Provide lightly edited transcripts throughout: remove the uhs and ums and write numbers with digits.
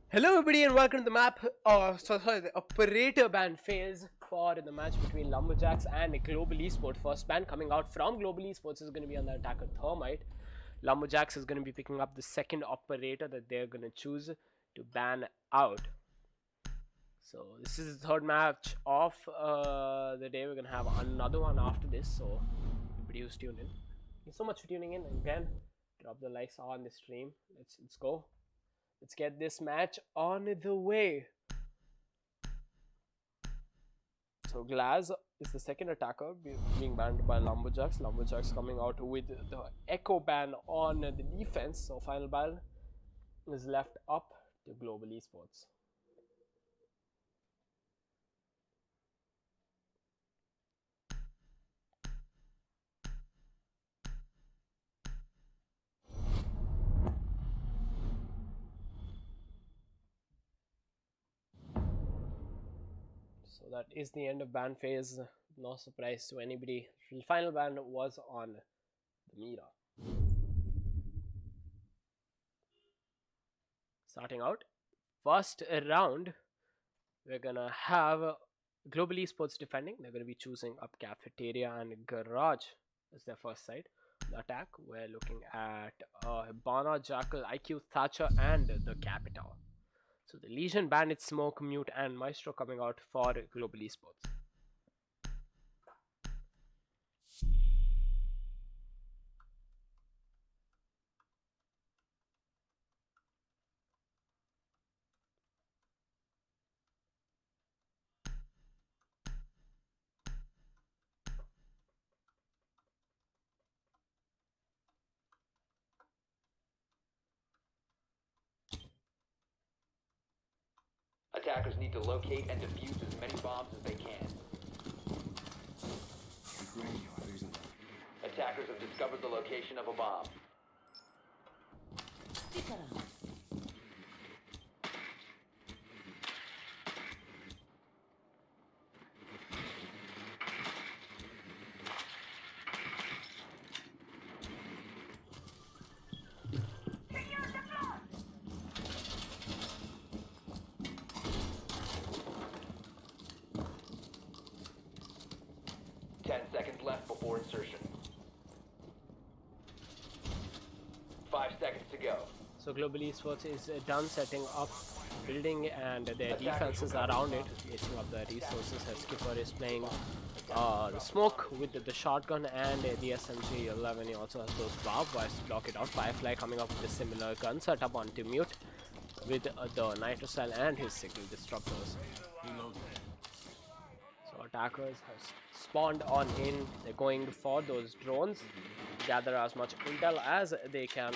Hello everybody and welcome to the map, the operator ban phase for the match between Lumberjacks and Global Esports. First ban coming out from Global Esports is going to be on the attacker Thermite. Lumberjacks is going to be picking up the second operator that they're going to choose to ban out. So this is the third match of the day. We're going to have another one after this, so everybody who's tuned in, thank you so much for tuning in. And again, drop the likes on the stream. Let's go. Let's get this match on the way. So Glaz is the second attacker being banned by Lumberjacks. Lumberjacks coming out with the Echo ban on the defense. So final ban is left up to Global Esports. So that is the end of ban phase. No surprise to anybody. The final ban was on the Mira. Starting out, first round, we're gonna have Global Esports defending. They're gonna be choosing up Cafeteria and Garage as their first side. The attack, we're looking at Hibana, Jackal, IQ, Thatcher, and the Capital. So the Legion, Bandit, Smoke, Mute, and Maestro coming out for Global Esports. Attackers need to locate and defuse as many bombs as they can. Attackers have discovered the location of a bomb. Stick around. 10 seconds left before insertion. 5 seconds to go. So Global Esports is done setting up building and their defenses around it, using up the resources. As Skipper is playing the smoke with the shotgun and the SMG-11. He also has those barbed wires to block it out. Firefly coming up with a similar gun setup onto Mute with the Nitro Cell and his signal disruptors. So attackers have spawned on in. They're going for those drones, gather as much intel as they can.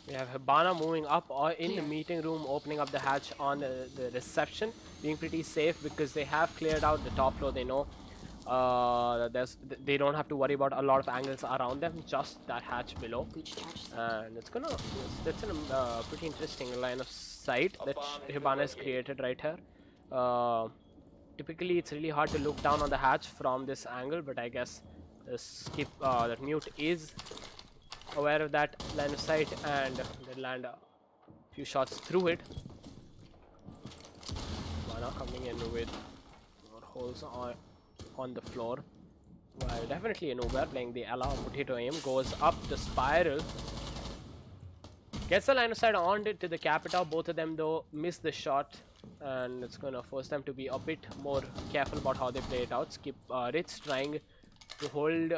We have Hibana moving up in the meeting room, opening up the hatch on the reception, being pretty safe because they have cleared out the top floor. They know they don't have to worry about a lot of angles around them, just that hatch below. And that's a pretty interesting line of sight that Hibana has created right here. Typically, it's really hard to look down on the hatch from this angle, but I guess that Mute is aware of that line of sight and they land a few shots through it. Mana coming in with more holes on the floor. Well, definitely a Uber playing the Ella potato aim, goes up the spiral, gets the line of sight on it to the Capita. Both of them though miss the shot, and it's gonna force them to be a bit more careful about how they play it out. Ritz trying to hold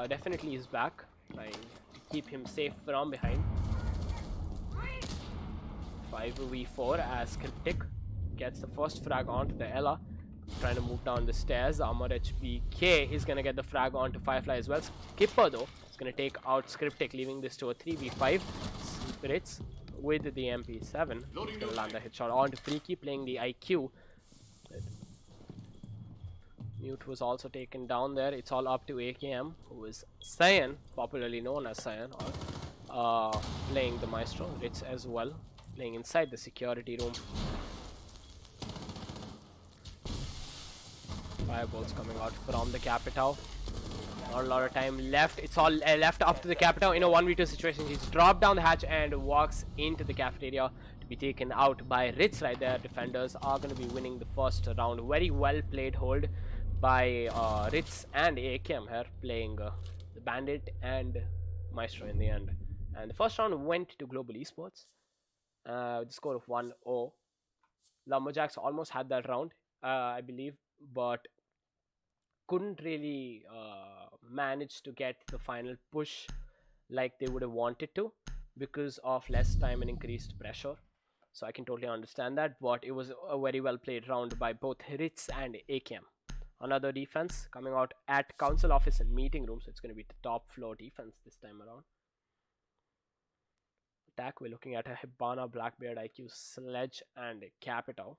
definitely his back, trying to keep him safe from behind. 5v4 as Cryptic gets the first frag onto the Ella. Trying to move down the stairs. Armor HBK is gonna get the frag onto Firefly as well. Skipper though is gonna take out Scriptic, leaving this to a 3v5. Spirits with the MP7. Gonna land a headshot onto Freaky, playing the IQ. Mute was also taken down there. It's all up to AKM, who is Cyan, popularly known as Cyan, playing the Maestro. Ritz as well, playing inside the security room. Fireballs coming out from the Capitao. Not a lot of time left. It's all left up to the Capitao in a 1v2 situation. He's dropped down the hatch and walks into the cafeteria to be taken out by Ritz right there. Defenders are going to be winning the first round. Very well played hold by Ritz and AKM here, playing the Bandit and Maestro in the end. And the first round went to Global Esports with the score of 1-0. Lumberjacks almost had that round, I believe, but couldn't really manage to get the final push like they would have wanted to because of less time and increased pressure. So I can totally understand that, but it was a very well played round by both Ritz and AKM. Another defense coming out at council office and meeting room, so it's going to be the top floor defense this time around. Attack, we're looking at a Hibana, Blackbeard, IQ, Sledge, and Capitao.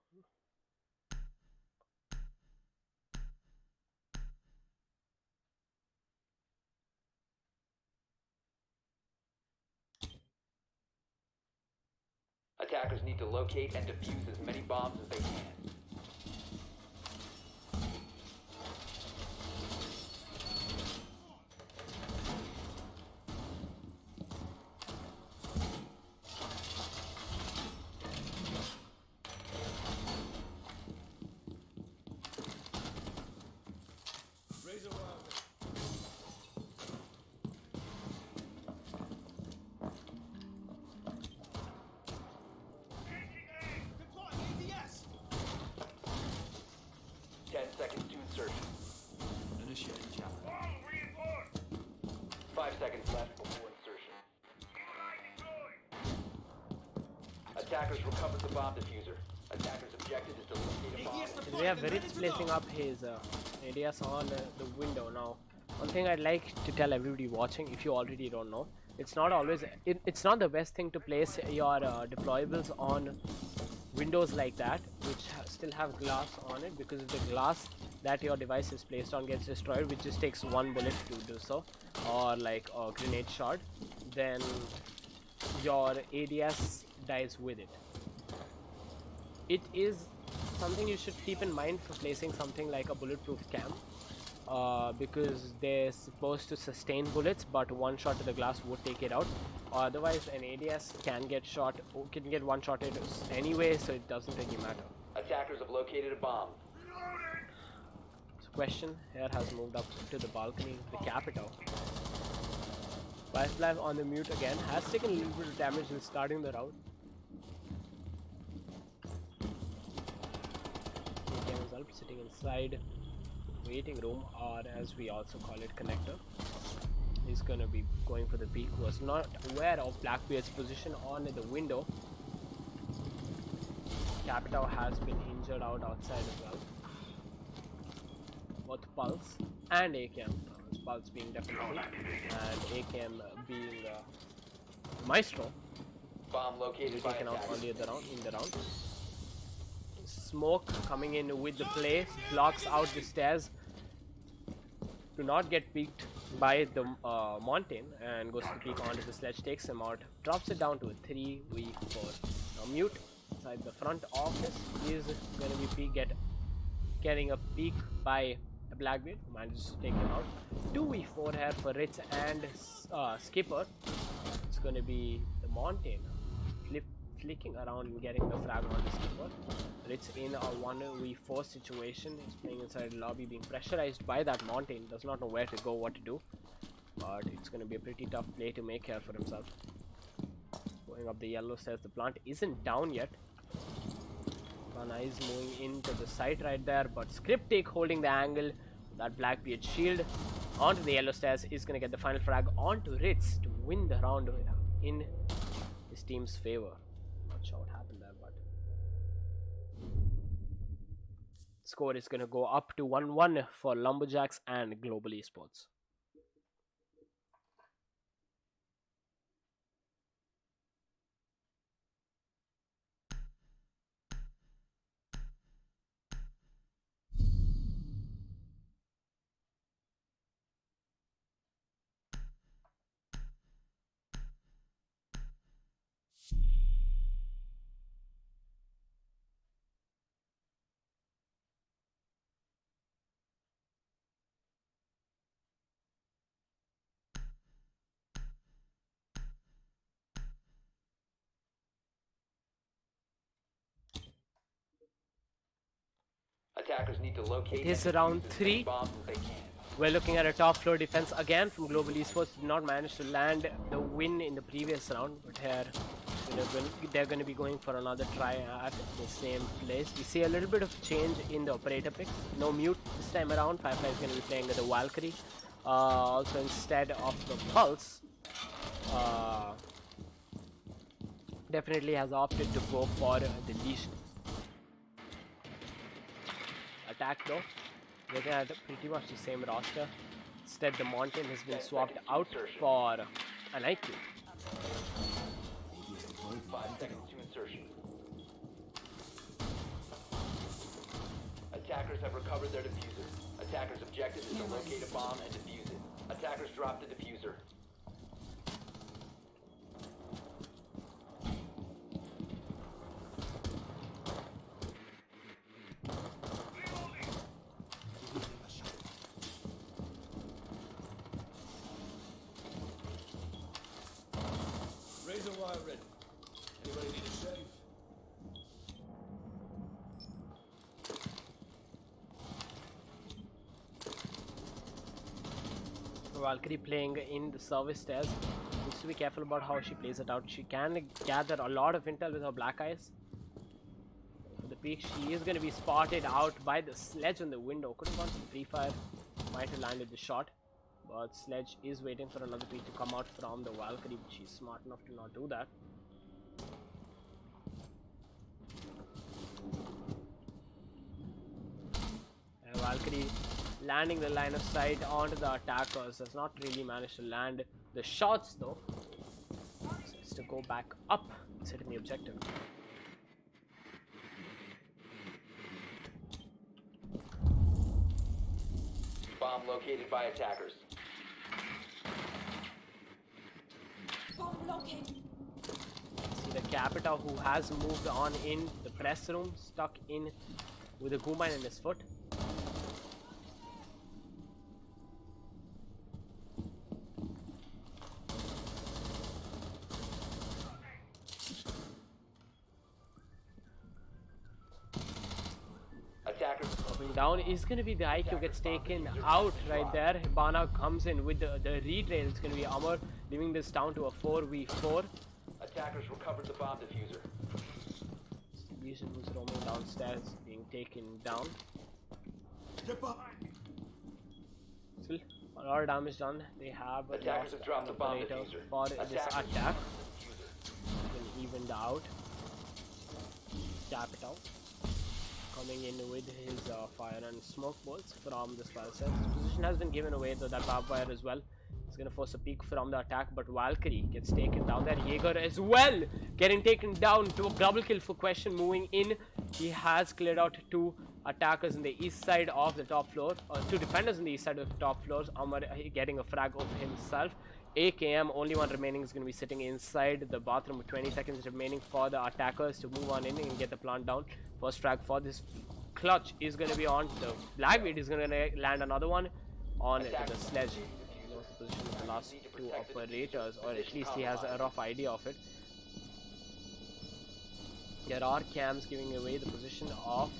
Attackers need to locate and defuse as many bombs as they can. Seconds to insertion. Initiating challenge. 5 seconds left before insertion. Attackers recovered the bomb diffuser. Attackers' objective is to locate a bomb. We have Ritz placing up his ADS on the window now. One thing I'd like to tell everybody watching, if you already don't know, it's not always it's not the best thing to place your deployables on windows like that, which still have glass on it, because if the glass that your device is placed on gets destroyed, which just takes one bullet to do so, or like a grenade shot, then your ADS dies with it. It is something you should keep in mind for placing something like a bulletproof cam, because they're supposed to sustain bullets, but one shot to the glass would take it out. Otherwise, an ADS can get shot, can get one-shotted anyway, so it doesn't really matter. Attackers have located a bomb. So question here has moved up to the balcony, the Capitao. Firefly on the mute again, has taken a little bit of damage in starting the round. AKM is up, sitting inside waiting room, or as we also call it, connector. He's gonna be going for the peek. Was not aware of Blackbeard's position on the window. Capitao has been injured outside as well. Both Pulse and AKM. Pulse being definitely, and AKM being Maestro. Bomb located by taken out attackers. earlier in the round. Smoke coming in with the play, blocks out the stairs. Do not get peeked by the Mountain, and goes to peek onto the Sledge, takes him out, drops it down to a 3v4. Now Mute inside the front office is going to be getting a peek by a Blackbeard, who manages to take him out. 2v4 here for Ritz and Skipper. It's going to be the Mountain flicking around and getting the frag on the Skipper. Ritz in a 1v4 situation. He's playing inside the lobby, being pressurized by that Mountain. Does not know where to go, what to do. But it's going to be a pretty tough play to make here for himself. Going up the yellow stairs. The plant isn't down yet. Kana is moving into the site right there, but Scriptic holding the angle. That Blackbeard shield onto the yellow stairs is going to get the final frag onto Ritz to win the round in his team's favor. Not sure what happened there, but Score is going to go up to 1-1 for Lumberjacks and Global Esports. Attackers need to locate It is and round defuse as many 3. bombs as they can. We're looking at a top floor defense again from Global Esports. Did not manage to land the win in the previous round, but here they're going to be going for another try at the same place. We see a little bit of change in the operator picks. No mute this time around. Firefly is going to be playing with the Valkyrie. Also instead of the Pulse. Definitely has opted to go for the Leash. Attack though. Looking at pretty much the same roster. Instead, the Mountain has been swapped out for an IQ. 5 seconds to insertion. Attackers have recovered their diffuser. Attackers' objective is to locate a bomb and defuse it. Attackers dropped the diffuser. Razor wire ready. Anybody need a shave? Valkyrie playing in the service stairs. Needs to be careful about how she plays it out. She can gather a lot of intel with her black eyes. For the peak, she is going to be spotted out by the Sledge on the window. Could have gone for free fire. Might have landed the shot. But Sledge is waiting for another peak to come out from the Valkyrie. But she's smart enough to not do that. And Valkyrie landing the line of sight onto the attackers. Does not really manage to land the shots though. So it's to go back up, setting the objective. Bomb located by attackers. Bomb located. See the Capita who has moved on in the press room, stuck in with a Goomine in his foot. Coming down is going to be the IQ gets taken out right there. Hibana comes in with the retrail. It's going to be Amar leaving this down to a 4v4. Attackers recovered the bomb diffuser. Distribution who's roaming downstairs being taken down. Still a lot of damage done. They have Attackers have dropped the bomb operator diffuser. for this Attackers attack. diffuser. Been evened out. Capital coming in with his fire and smoke bolts from this fire set. His position has been given away to that barbed wire as well. It's going to force a peek from the attack, but Valkyrie gets taken down there. Jaeger as well getting taken down to a double kill for Question moving in. He has cleared out 2 attackers in the east side of the top floor, 2 defenders in the east side of the top floors. Amar getting a frag of himself. AKM, only one remaining, is going to be sitting inside the bathroom with 20 seconds remaining for the attackers to move on in and get the plant down. First frag for this clutch is going to be on the Blackbeard. Is going to land another one on the Sledge. He knows the position of the last 2 operators, or at least he has a rough idea of it. There are cams giving away the position of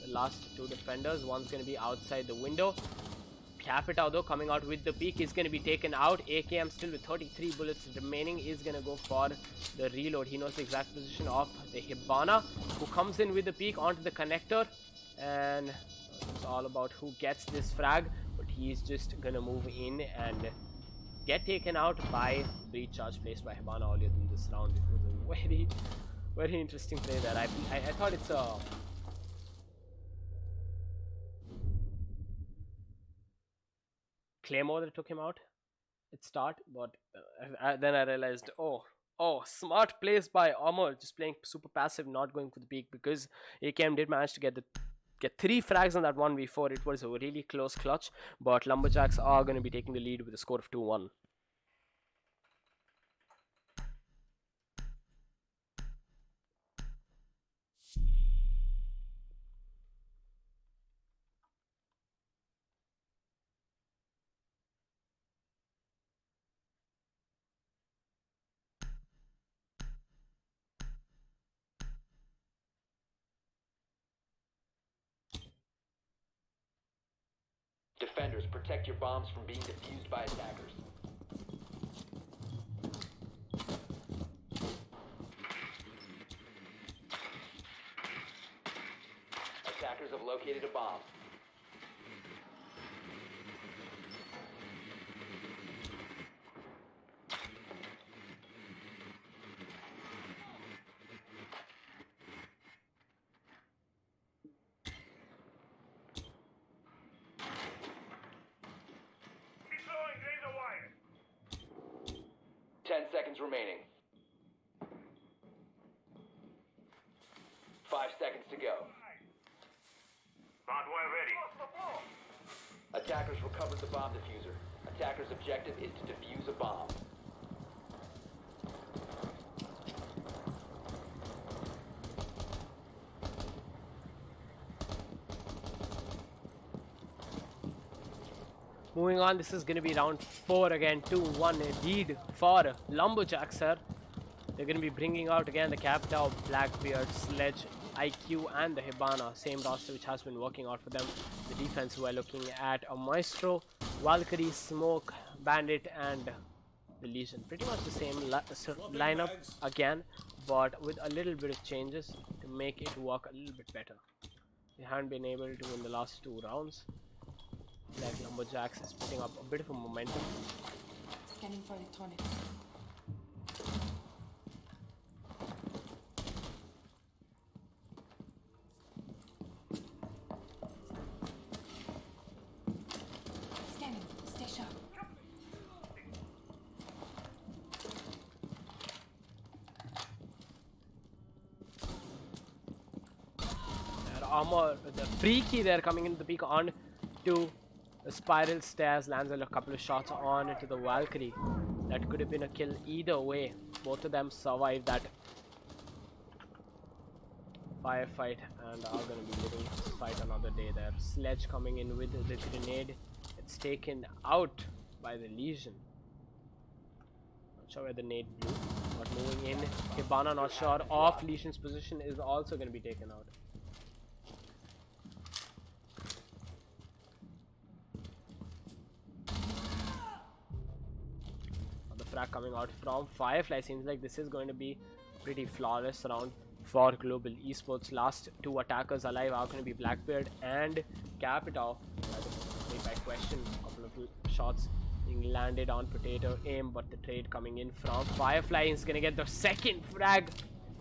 the last 2 defenders. One's going to be outside the window. Capita though coming out with the peak is going to be taken out. AKM still with 33 bullets remaining is going to go for the reload. He knows the exact position of the Hibana, who comes in with the peak onto the connector, and it's all about who gets this frag, but he's just going to move in and get taken out by the breach charge placed by Hibana earlier in this round. It was a very interesting play there. I thought it's a Claymore that took him out at start, but then I realized, oh, smart plays by Armor, just playing super passive, not going for the peak, because AKM did manage to get 3 frags on that 1v4. It was a really close clutch, but Lumberjacks are going to be taking the lead with a score of 2-1. Defenders, protect your bombs from being defused by attackers. Attackers have located a bomb. Deploying laser wire. 10 seconds remaining. 5 seconds to go. Hardware ready. Attackers recovered the bomb diffuser. Attackers' objective is to defuse a bomb. Moving on, this is going to be round 4 again, 2-1 lead for Lumberjacks, sir. They're going to be bringing out again the Capitao, Blackbeard, Sledge, IQ and the Hibana. Same roster which has been working out for them. The defense we're looking at a Maestro, Valkyrie, Smoke, Bandit and the Legion. Pretty much the same lineup again, but with a little bit of changes to make it work a little bit better. They haven't been able to in the last 2 rounds. Like Lumberjacks is putting up a bit of a momentum. Scanning for electronics. Scanning. Stay sharp. Their armor, the freaky, they're coming into the peak on to the spiral stairs, lands a couple of shots on to the Valkyrie. That could have been a kill either way. Both of them survived that firefight and are going to be living to fight another day there. Sledge coming in with the grenade. It's taken out by the Legion. Not sure where the nade blew, but moving in. Hibana not sure of Legion's position is also going to be taken out. Frag coming out from Firefly. Seems like this is going to be a pretty flawless round for Global Esports. Last 2 attackers alive are going to be Blackbeard and Capitao. By question, a couple of shots being landed on Potato Aim, but the trade coming in from Firefly is going to get the second frag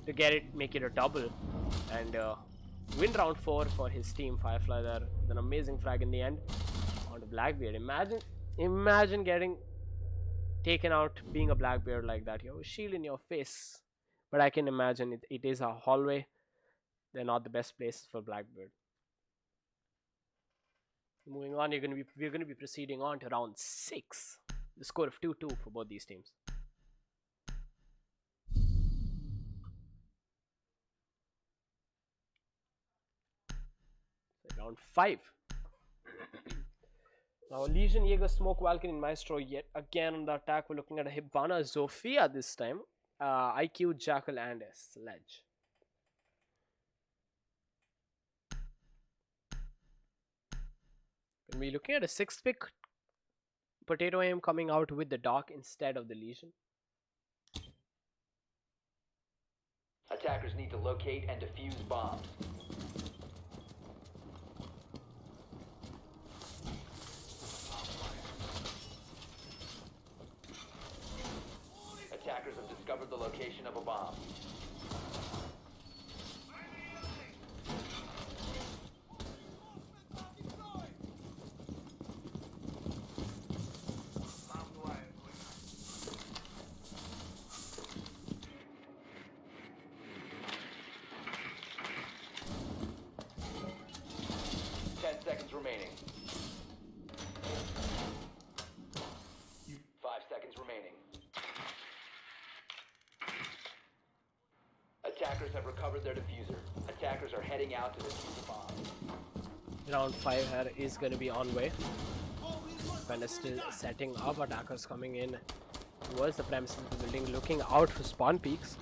to get it, make it a double, and win round 4 for his team. Firefly there with an amazing frag in the end on the Blackbeard. Imagine getting taken out being a Blackbeard like that. You have a shield in your face, but I can imagine it is a hallway. They're not the best places for Blackbeard. Moving on, we're going to be proceeding on to round 6. The score of 2-2 for both these teams. So round 5. Now Legion, Jaeger, Smoke, Valkyrie and Maestro yet again on the attack. We're looking at a Hibana, Zofia this time, IQ, Jackal and a Sledge. We're looking at a 6th pick. Potato Aim coming out with the Dark instead of the Legion. Attackers need to locate and defuse bombs. Attackers have discovered the location of a bomb. remaining. 5 seconds remaining. Attackers have recovered their diffuser. Attackers are heading out to defuse the bomb. Round 5 here is going to be on way. Pen is still setting up. Attackers coming in towards the premises of the building, looking out for spawn peaks.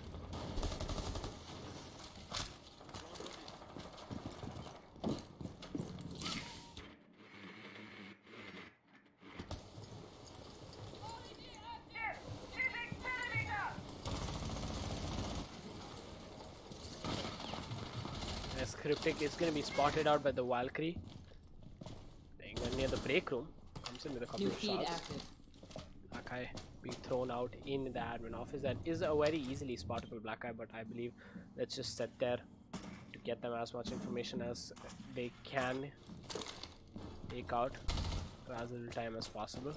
As Cryptic is going to be spotted out by the Valkyrie. Staying near the break room. Comes in with a couple New of feed shots. active. Black Eye being thrown out in the admin office. That is a very easily spottable Black Eye, but I believe let's just sit there to get them as much information as they can take out for as little time as possible.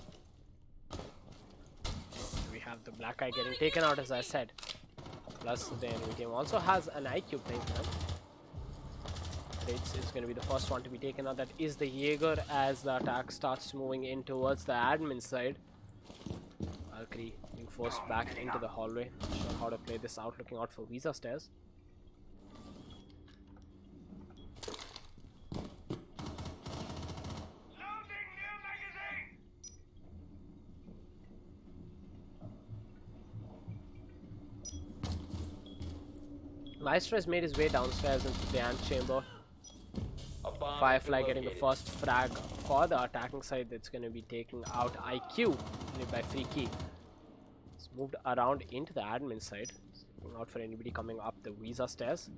We have the Black Eye getting taken out, as I said. Plus the enemy team also has an IQ playing for them. It's going to be the first one to be taken out. That is the Jaeger as the attack starts moving in towards the admin side. Valkyrie being forced back into the hallway. Not sure how to play this out, looking out for Visa stairs. Loading new magazine! Maestro has made his way downstairs into the antechamber. A bomb Firefly has been getting the located. first frag for the attacking side. That's going to be taking out IQ played by Freaky. It's moved around into the admin side. Looking out for anybody coming up the Visa stairs.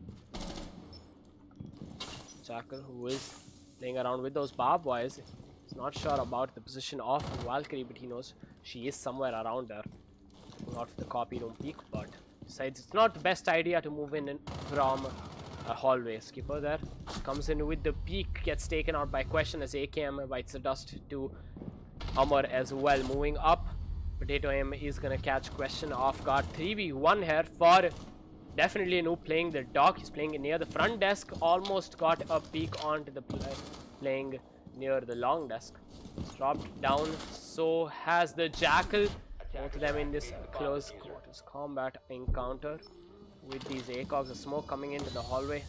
Jackal, who is playing around with those barbed wires, is not sure about the position of Valkyrie, but he knows she is somewhere around there. Looking out for the copy room peak, but besides, it's not the best idea to move in from a hallway. Skipper there comes in with the peak, gets taken out by Question as AKM bites the dust to Amar as well. Moving up, Potato M is gonna catch Question off guard. 3v1 here for definitely a noob playing the dock. He's playing near the front desk, almost got a peek onto the playing near the long desk. It's dropped down, so has the Jackal. Both of them in this close quarters combat encounter with these ACOGs. The smoke coming into the hallway.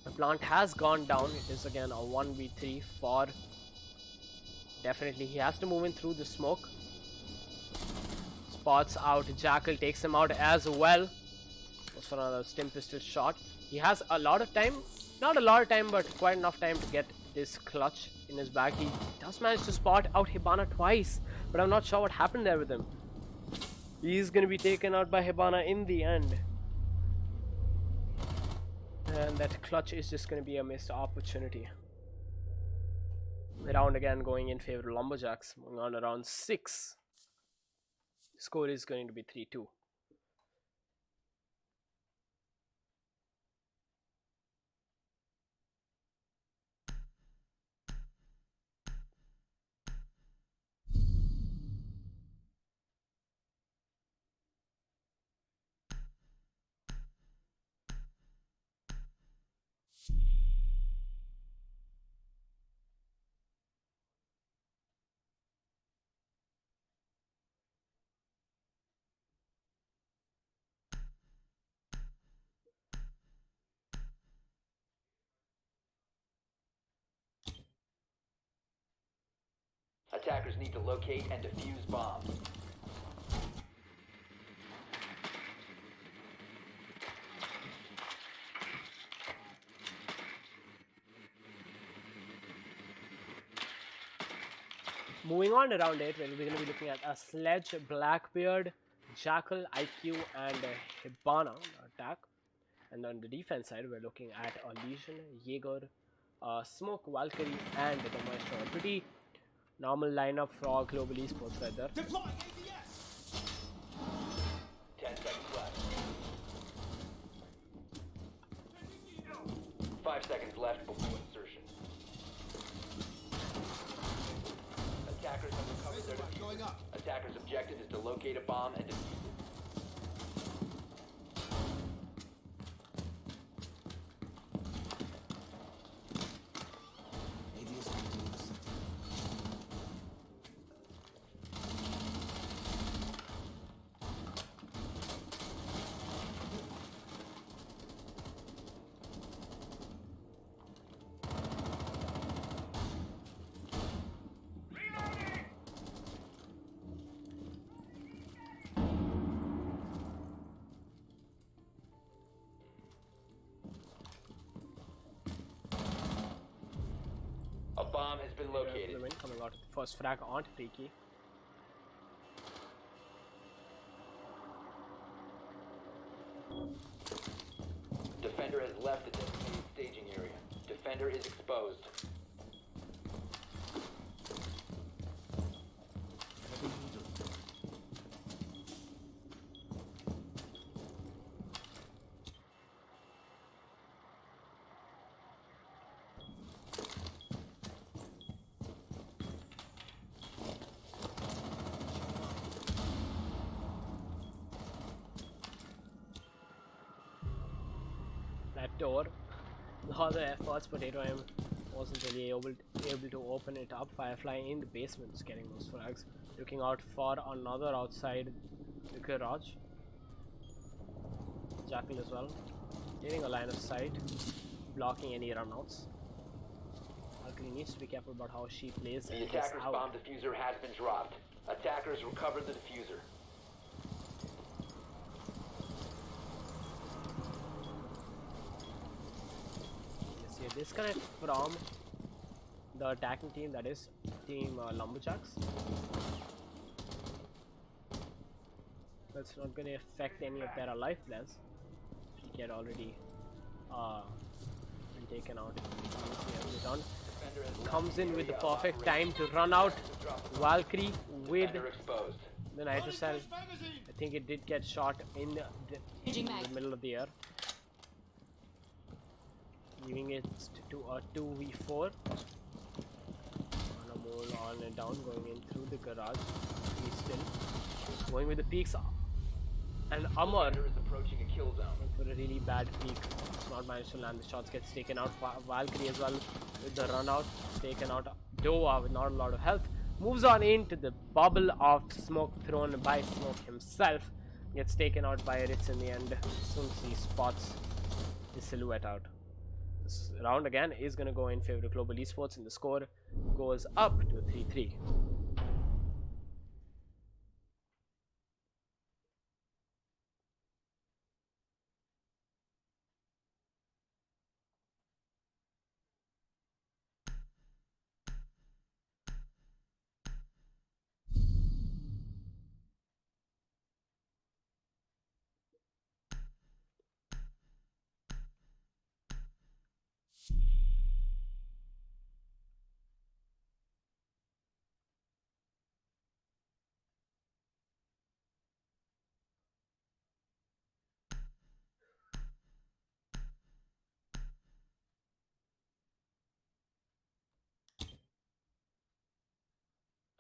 The plant has gone down. It is again a 1v3 for. Definitely he has to move in through the smoke. Spots out Jackal, takes him out as well. Goes for another stim pistol shot. He has a lot of time. Not a lot of time, but quite enough time to get this clutch in his bag. He does manage to spot out Hibana twice, but I'm not sure what happened there with him. He's going to be taken out by Hibana in the end. And that clutch is just going to be a missed opportunity. The round again going in favor of Lumberjacks. Moving on to round 6. Score is going to be 3-2. Attackers need to locate and defuse bombs. Moving on to round 8, where we're going to be looking at a Sledge, Blackbeard, Jackal, IQ, and Hibana attack. And on the defense side, we're looking at a Legion, Jaeger, Smoke, Valkyrie, and the Maestro. A pretty normal lineup for global esports right there. 10 seconds left. 5 seconds left before insertion. Attackers have recovered their defuse. Attackers' objective is to locate a bomb and defuse it. bomb has been The located. win coming out of the first frag onto Freaky. Defender has left the designated staging area. Defender is exposed. That door, all the efforts, but IIM wasn't really able to open it up. Firefly in the basement is getting those frags, looking out for another outside the garage. Jackal as well, getting a line of sight, blocking any runouts. Valkyrie needs to be careful about how she plays The this attacker's out. bomb diffuser has been dropped. Attackers recovered the diffuser. See a disconnect from the attacking team, that is team Lumberjacks. That's not going to affect any of their alive players. He had already been taken out. Done. Defender has left Comes in with the area of perfect operation. time to run out. Drop the Valkyrie with Defender exposed. the nitro cell. I think it did get shot in the middle of the air, giving it to a 2v4. On and down, going in through the garage. He's still going with the peaks. And Amar Defender is approaching a kill zone. for a really bad peak. It's not managed to land the shots, gets taken out. Valkyrie as well with the run out, taken out. Dova with not a lot of health moves on into the bubble of smoke thrown by Smoke himself, gets taken out by Ritz in the end as soon as he spots the silhouette out. This round again is going to go in favor of Global Esports, and the score goes up to 3-3.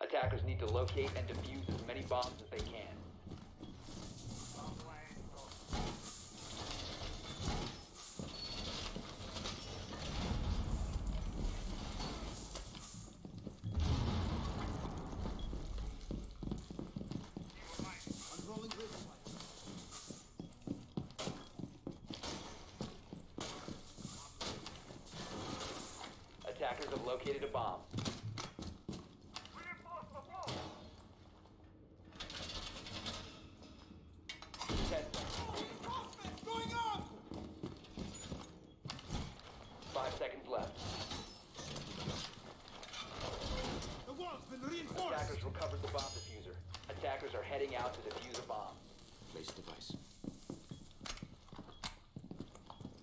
Attackers need to locate and defuse as many bombs as they can. Attackers have located a bomb. Reinforce the wall. 10 Going on! 5 seconds left. The wall's been reinforced! Attackers recovered the bomb diffuser. Attackers are heading out to defuse a bomb. Place device.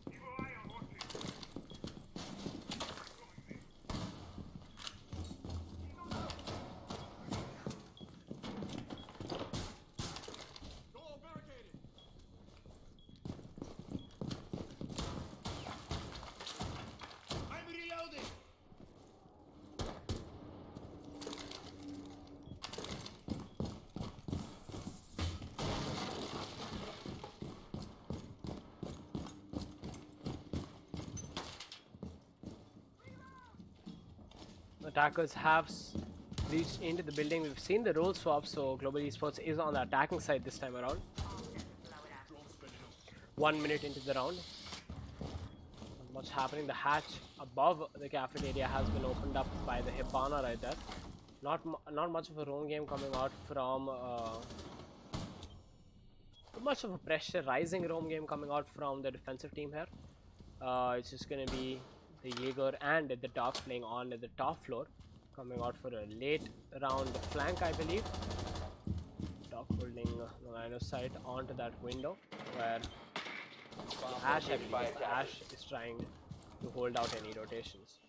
Keep an eye on watching. Door barricaded! I'm reloading! Attackers have reached into the building. We've seen the role swap, so Global Esports is on the attacking side this time around. 1 minute into the round. Not much happening. The hatch above the cafeteria has been opened up by the Hibana right there. Not much of a roam game coming out from not much of a pressurizing roam game coming out from the defensive team here. It's just going to be the Jaeger and the Doc playing on the top floor, coming out for a late round flank, I believe. Doc holding the line of sight onto that window where Ash, I believe, Ash is trying to hold out any rotations.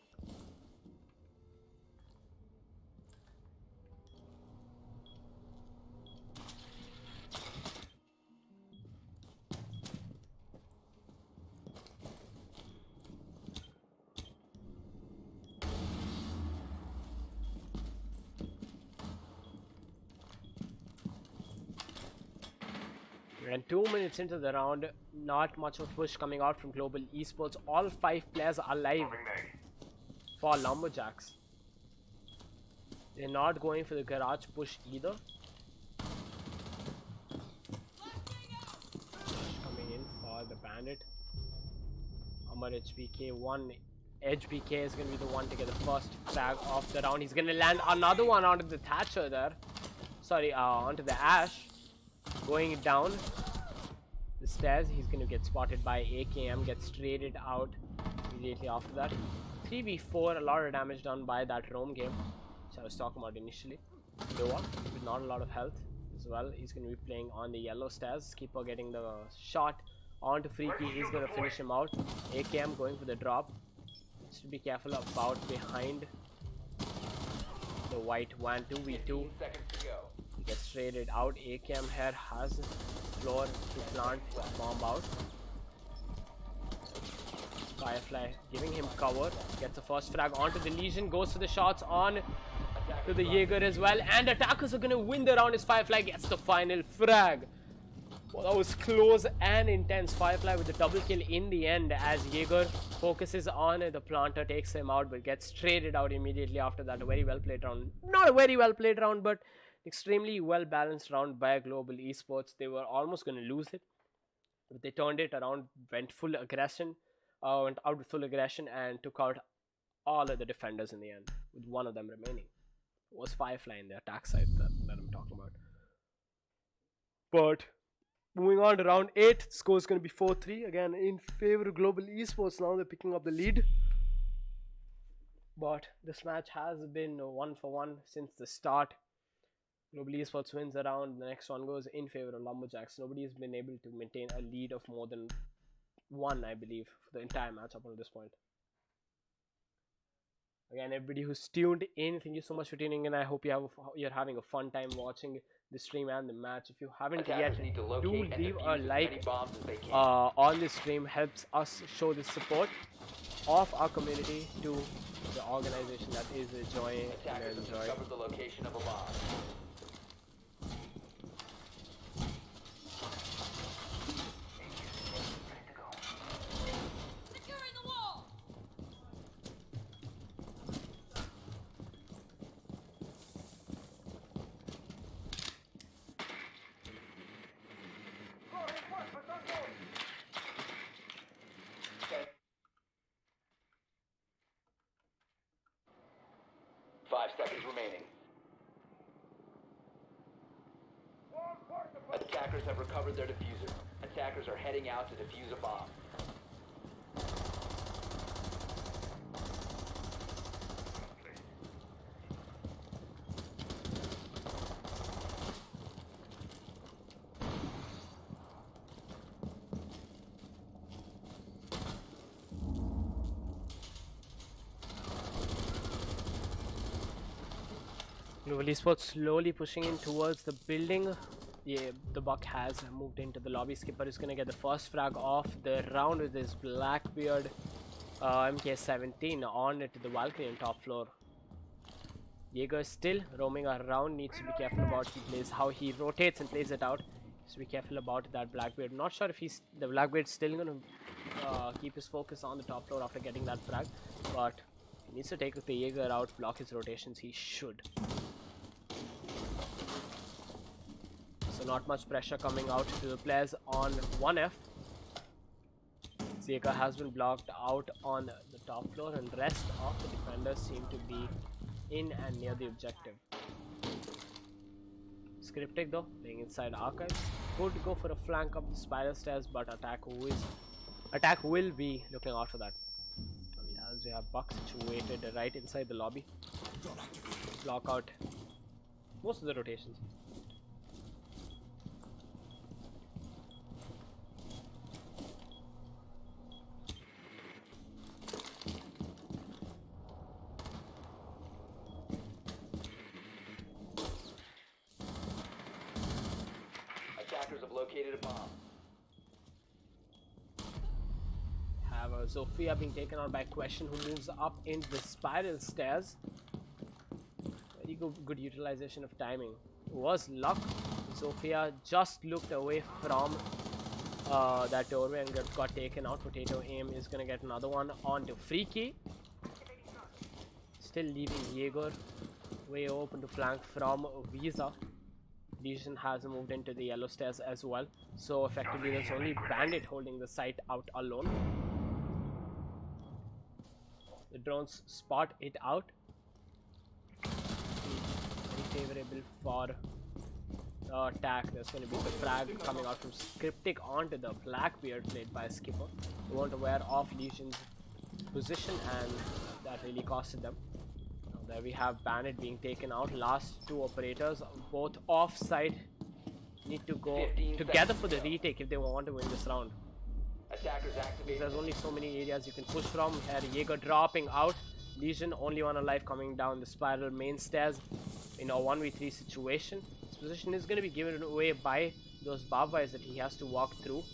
And 2 minutes into the round, not much of push coming out from Global Esports. All 5 players are alive for Lumberjacks. They're not going for the garage push either. Coming in for the bandit. Amar HBK, one HBK is going to be the one to get the first frag of the round. He's going to land another one onto the Thatcher there. Sorry, onto the Ash. Going down the stairs, he's going to get spotted by AKM, gets traded out immediately after that. 3v4, a lot of damage done by that roam game, which I was talking about initially. Noah with not a lot of health as well. He's going to be playing on the yellow stairs. Keeper getting the shot onto Freaky. He's going to finish him out. AKM going for the drop. Needs to be careful about behind the white one. 2v2. Gets traded out. AKM here has floor to plant bomb out. Firefly giving him cover. Gets the first frag onto the Legion. Goes for the shots on to the Jaeger as well. And attackers are going to win the round as Firefly gets the final frag. Well, that was close and intense. Firefly with the double kill in the end as Jaeger focuses on the planter, takes him out, but gets traded out immediately after that. A very well played round. Not a very well played round, but extremely well balanced round by Global Esports. They were almost going to lose it, but they turned it around, went full aggression, went out with full aggression and took out all of the defenders in the end, with one of them remaining. It was Firefly in the attack side that I'm talking about. But moving on to round 8, the score is going to be 4-3 again in favor of Global Esports. Now they're picking up the lead, but this match has been 1-for-1 since the start. Global Esports wins a round, the next one goes in favor of Lumberjacks. Nobody has been able to maintain a lead of more than 1, I believe, for the entire match up until this point. Again, everybody who's tuned in, thank you so much for tuning in. I hope you're having a fun time watching the stream and the match. If you haven't yet, do leave a like on the stream. Helps us show the support of our community to the organization that is JOYNNJOY. Cover the location of a bomb. Securing the wall! Okay. 5 seconds remaining. Attackers have recovered their diffuser. Attackers are heading out to defuse a bomb. Global Esports slowly pushing in towards the building. Yeah, the Buck has moved into the lobby. Skipper is going to get the first frag off the round with his Blackbeard MK17 on it to the Valkyrie on top floor. Jaeger still roaming around, needs to be careful about how he rotates and plays it out. Needs to be careful about that Blackbeard. Not sure if the Blackbeard's still going to keep his focus on the top floor after getting that frag, but he needs to take the Jaeger out, block his rotations. He should. So not much pressure coming out to the players on 1F. Jaeger has been blocked out on the top floor and rest of the defenders seem to be in and near the objective. Scriptic though, playing inside archives. Could go for a flank up the spiral stairs, but attack will be looking out for that. He has we have Buck situated right inside the lobby. Block out most of the rotations. Attackers have located a bomb. Have Zofia being taken out by Question, who moves up into the spiral stairs. Very good utilization of timing. Was luck. Zofia just looked away from that doorway and got taken out. Potato Aim is gonna get another one onto Freaky. Still leaving Jaeger way open to flank from Visa. Legion has moved into the yellow stairs as well. So effectively there's only Bandit holding the site out alone. The drones spot it out. Very favorable for the attack. There's going to be the frag coming out from Cryptic onto the Blackbeard played by Skipper. They weren't aware of Legion's position and that really costed them. Now there we have Bandit being taken out. Last two operators, both offside, need to go together for the retake if they want to win this round. Attackers activated. There's only so many areas you can push from. Here Jaeger dropping out. Legion only one alive coming down the spiral main stairs in a 1v3 situation. His position is going to be given away by those barbed wires that he has to walk through.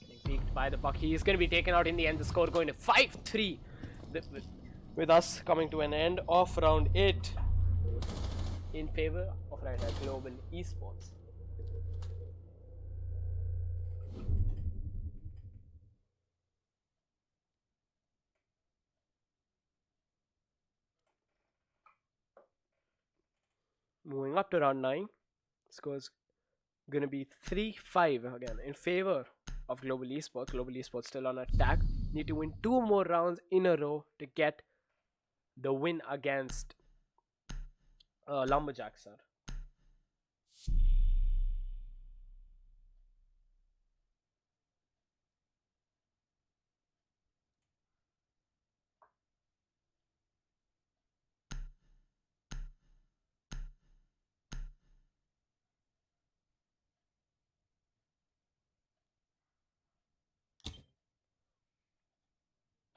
Getting peeked by the Buck. He is going to be taken out in the end. The score going to 5-3. With us coming to an end of round 8 in favor of Global Esports. Moving up to round 9, score's gonna be 3-5 again in favor of Global Esports. Global Esports still on attack. Need to win 2 more rounds in a row to get the win against Lumberjacks, sir.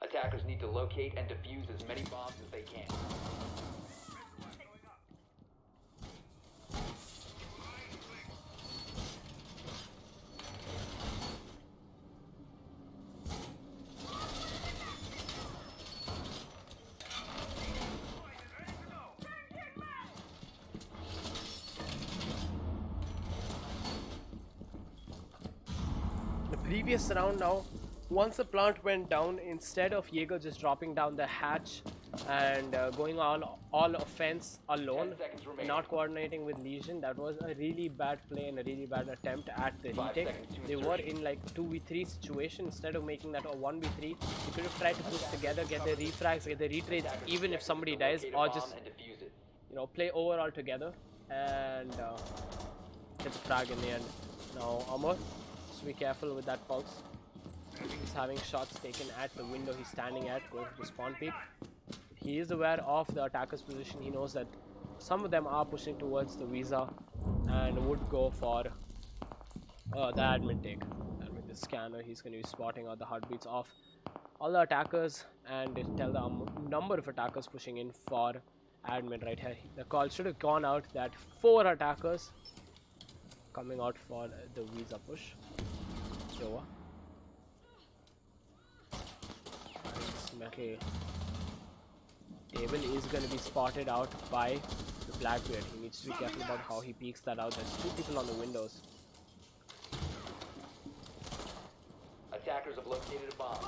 Attackers need to locate and defuse as many bombs as they can. The previous round now, once the plant went down, instead of Jaeger just dropping down the hatch and going all offense alone, 10 seconds remaining. not coordinating with Legion, that was a really bad play and a really bad attempt at the 5 retake. seconds to They were insertion. in like 2v3 situation. Instead of making that a 1v3, you could have tried to push together, get the refrags, get the retrades, Attackers even if objective somebody is to dies, locate a or bomb just, and defuse it. you know, play overall together and get the frag in the end. Now Amar, just be careful with that pulse. He's having shots taken at the window he's standing at, going to the spawn peak. He is aware of the attacker's position. He knows that some of them are pushing towards the Visa and would go for the admin take. And with the scanner, he's going to be spotting out the heartbeats of all the attackers and tell the number of attackers pushing in for admin right here. The call should have gone out that 4 attackers coming out for the Visa push. Joa. Metal table is going to be spotted out by the Blackbeard. He needs to be careful about how he peeks that out. There's 2 people on the windows. Attackers have located a bomb.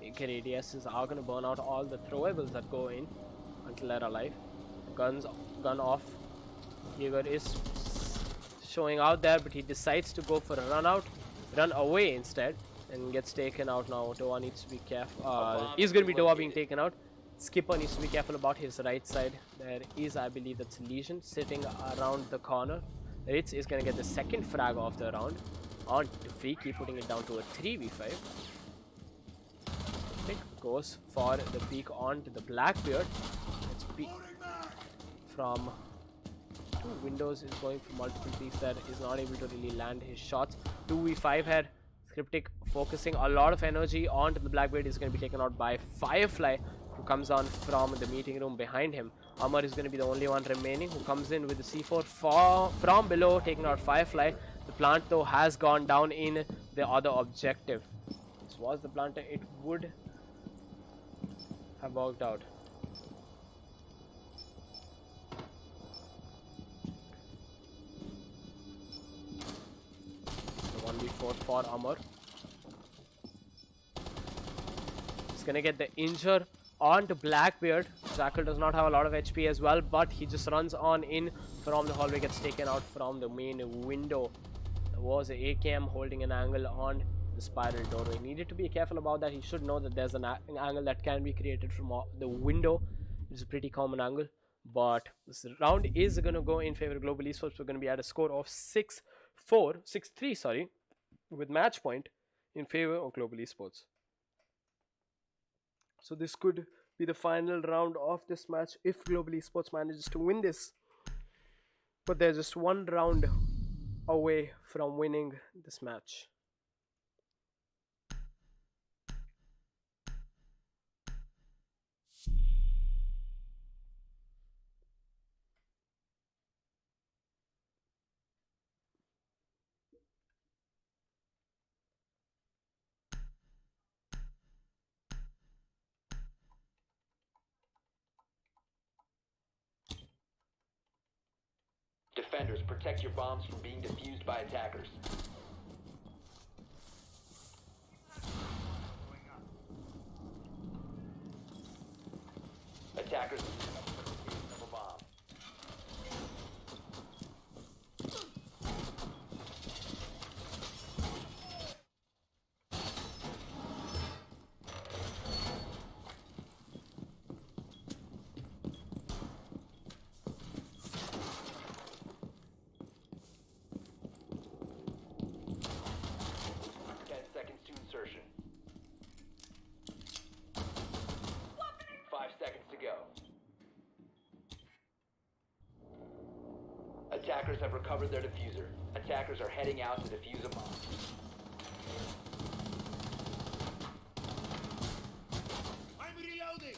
AK ADSs are going to burn out all the throwables that go in until they're alive. Gun off. Jaeger is showing out there, but he decides to go for a run away instead, and gets taken out now. Doa needs to be careful. Is going to be Doa being taken out. Skipper needs to be careful about his right side. There is, I believe, that's Legion sitting around the corner. Ritz is going to get the second frag of the round on to Freaky, putting it down to a 3v5. Pick goes for the peek onto the Blackbeard. It's peek from two windows, is going for multiple peaks there, is not able to really land his shots. 2v5 here. Cryptic focusing a lot of energy onto the Blackbeard, is going to be taken out by Firefly, who comes on from the meeting room behind him. Amar is going to be the only one remaining, who comes in with the C4 from below, taking out Firefly. The plant though has gone down in the other objective. This was the planter, it would have worked out. The 1v4 for Amar. He's gonna get the injure onto Blackbeard. Jackal does not have a lot of HP as well, but he just runs on in from the hallway, gets taken out from the main window. There was an AKM holding an angle on the spiral doorway. Needed to be careful about that. He should know that there's an angle that can be created from the window. It's a pretty common angle, but this round is going to go in favor of Global Esports. We're going to be at a score of 6-3, sorry, with match point in favor of Global Esports. So this could be the final round of this match if Global Esports manages to win this. But they're just one round away from winning this match. Defenders, protect your bombs from being defused by attackers. Attackers have a bomb. 10 seconds to insertion. 5 seconds to go. Attackers have recovered their diffuser. Attackers are heading out to defuse a bomb. I'm reloading!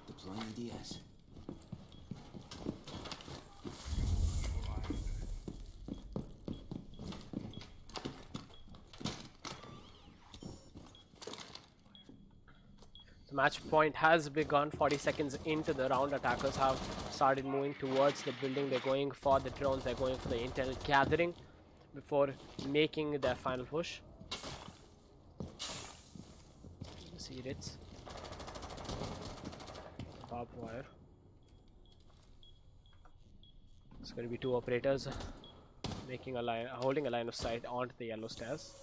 Deploying DS. The match point has begun. 40 seconds into the round, attackers have started moving towards the building. They're going for the drones, they're going for the intel gathering before making their final push. See Ritz. Barbed wire. It's going to be two operators making a line, holding a line of sight onto the yellow stairs.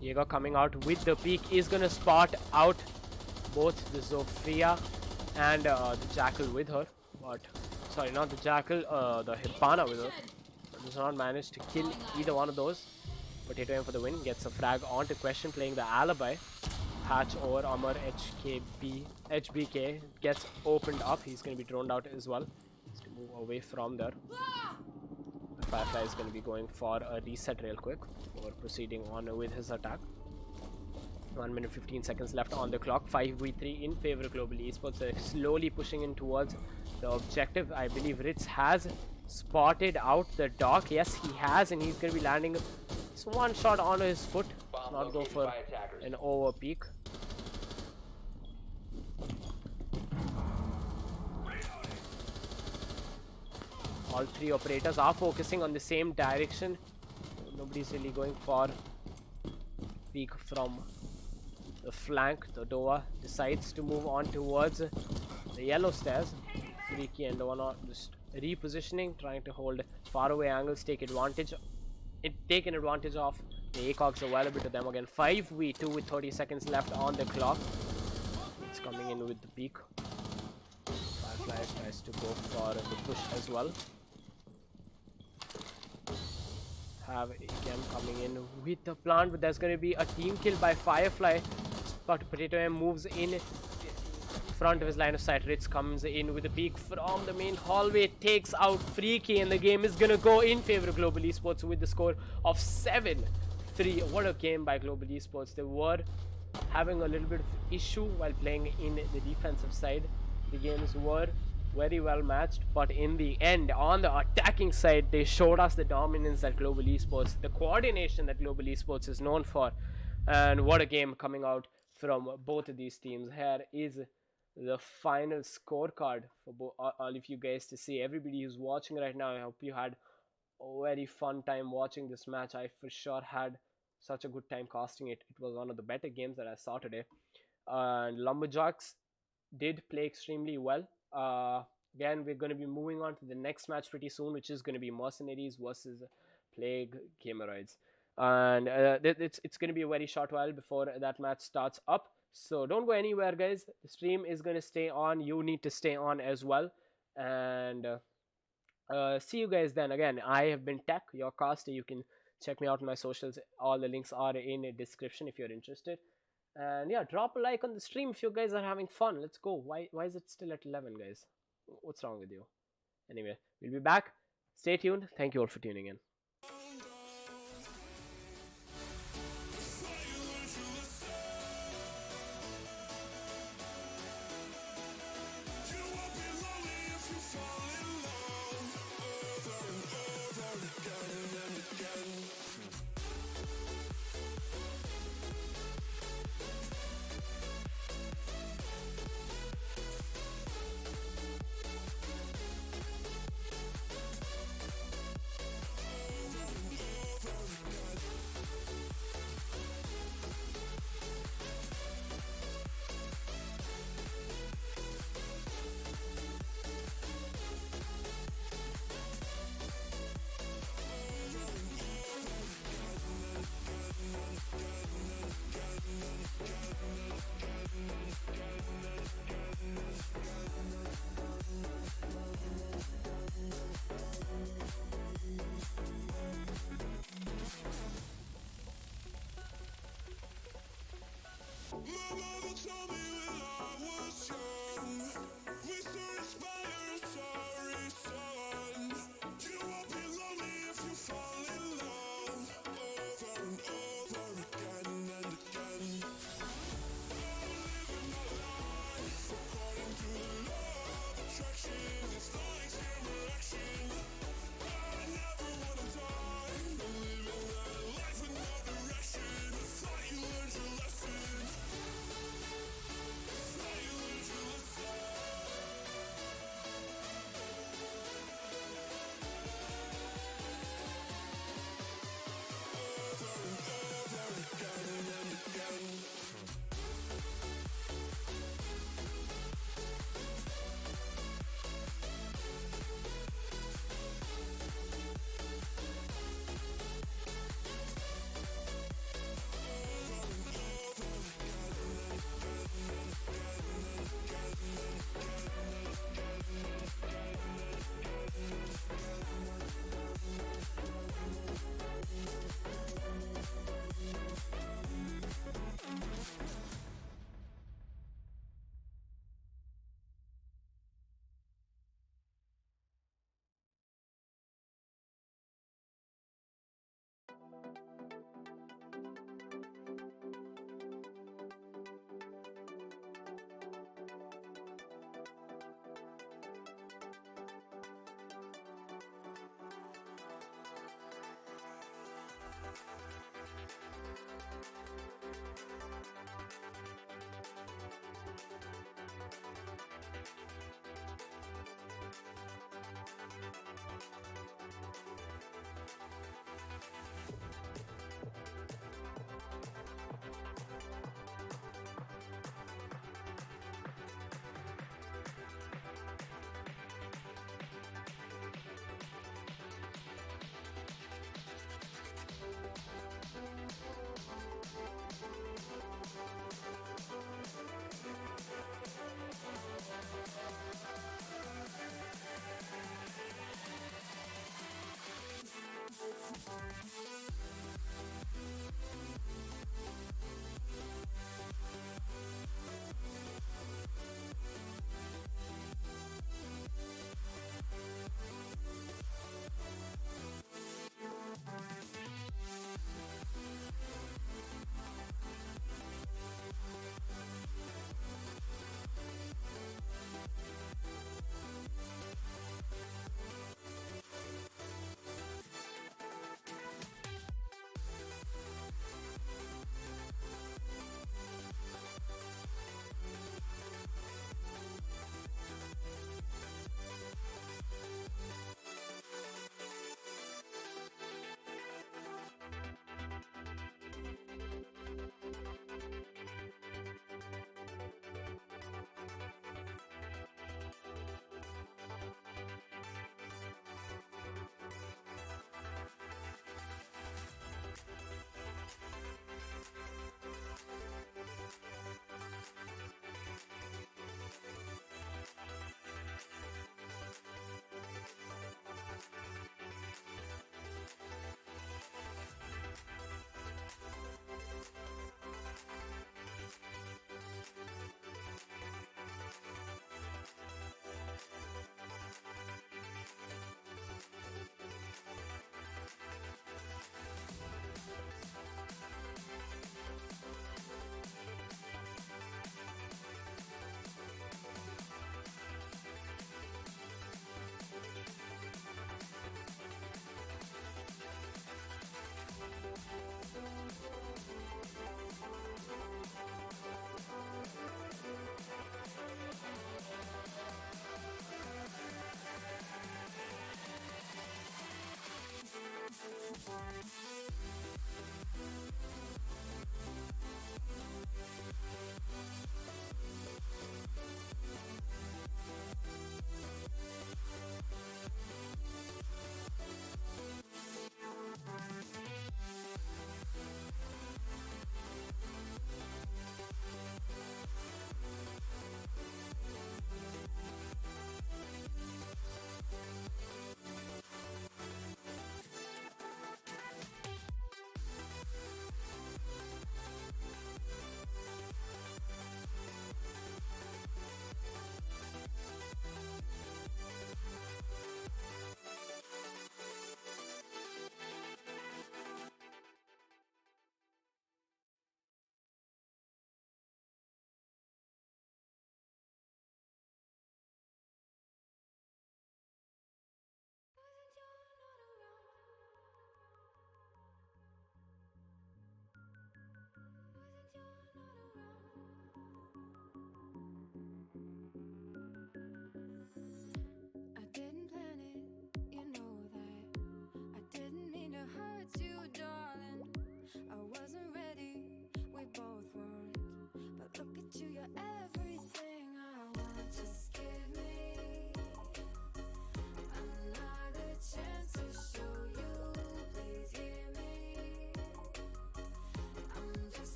Diego coming out with the peak is going to spot out both the Zofia and the Jackal with her, but sorry, not the Jackal, the Hipana with her, but does not manage to kill either one of those. Potato aim for the win, gets a frag onto Question, playing the alibi. Hatch over Amar. HBK gets opened up. He's going to be droned out as well. Has to move away from there. The Firefly is going to be going for a reset real quick before proceeding on with his attack. 1 minute 15 seconds left on the clock. 5v3 in favor of Global Esports. They're slowly pushing in towards the objective. I believe Ritz has spotted out the dock. Yes, he has, and he's going to be landing just one shot onto his foot. Does not go for an over peak. All three operators are focusing on the same direction. Nobody's really going for peek from the flank. Todova decides to move on towards the yellow stairs. Freaky and Dova just repositioning, trying to hold faraway angles, taking advantage of the ACOGs available to them again. 5v2 with 30 seconds left on the clock. It's coming in with the peak. Firefly tries to go for the push as well. Have again coming in with the plant, but there's going to be a team kill by Firefly. But Potato M moves in front of his line of sight. Ritz comes in with a peek from the main hallway, takes out Freaky, and the game is going to go in favor of Global Esports with the score of 7-3. What a game by Global Esports. They were having a little bit of issue while playing in the defensive side. The games were very well matched, but in the end, on the attacking side, they showed us the dominance that Global Esports, the coordination that Global Esports is known for. And what a game coming out from both of these teams. Here is the final scorecard for all of you guys to see. Everybody who's watching right now, I hope you had a very fun time watching this match. I for sure had such a good time casting it. It was one of the better games that I saw today. And Lumberjacks did play extremely well. Again, we're going to be moving on to the next match pretty soon, which is going to be Mercenaries versus Plague Gameroids. And it's going to be a very short while before that match starts up. So don't go anywhere, guys. The stream is going to stay on. You need to stay on as well. And see you guys then. Again, I have been Tech, your caster. You can check me out on my socials. All the links are in the description if you're interested. And yeah, drop a like on the stream if you guys are having fun. Let's go. Why is it still at 11, guys? What's wrong with you? Anyway, we'll be back. Stay tuned. Thank you all for tuning in.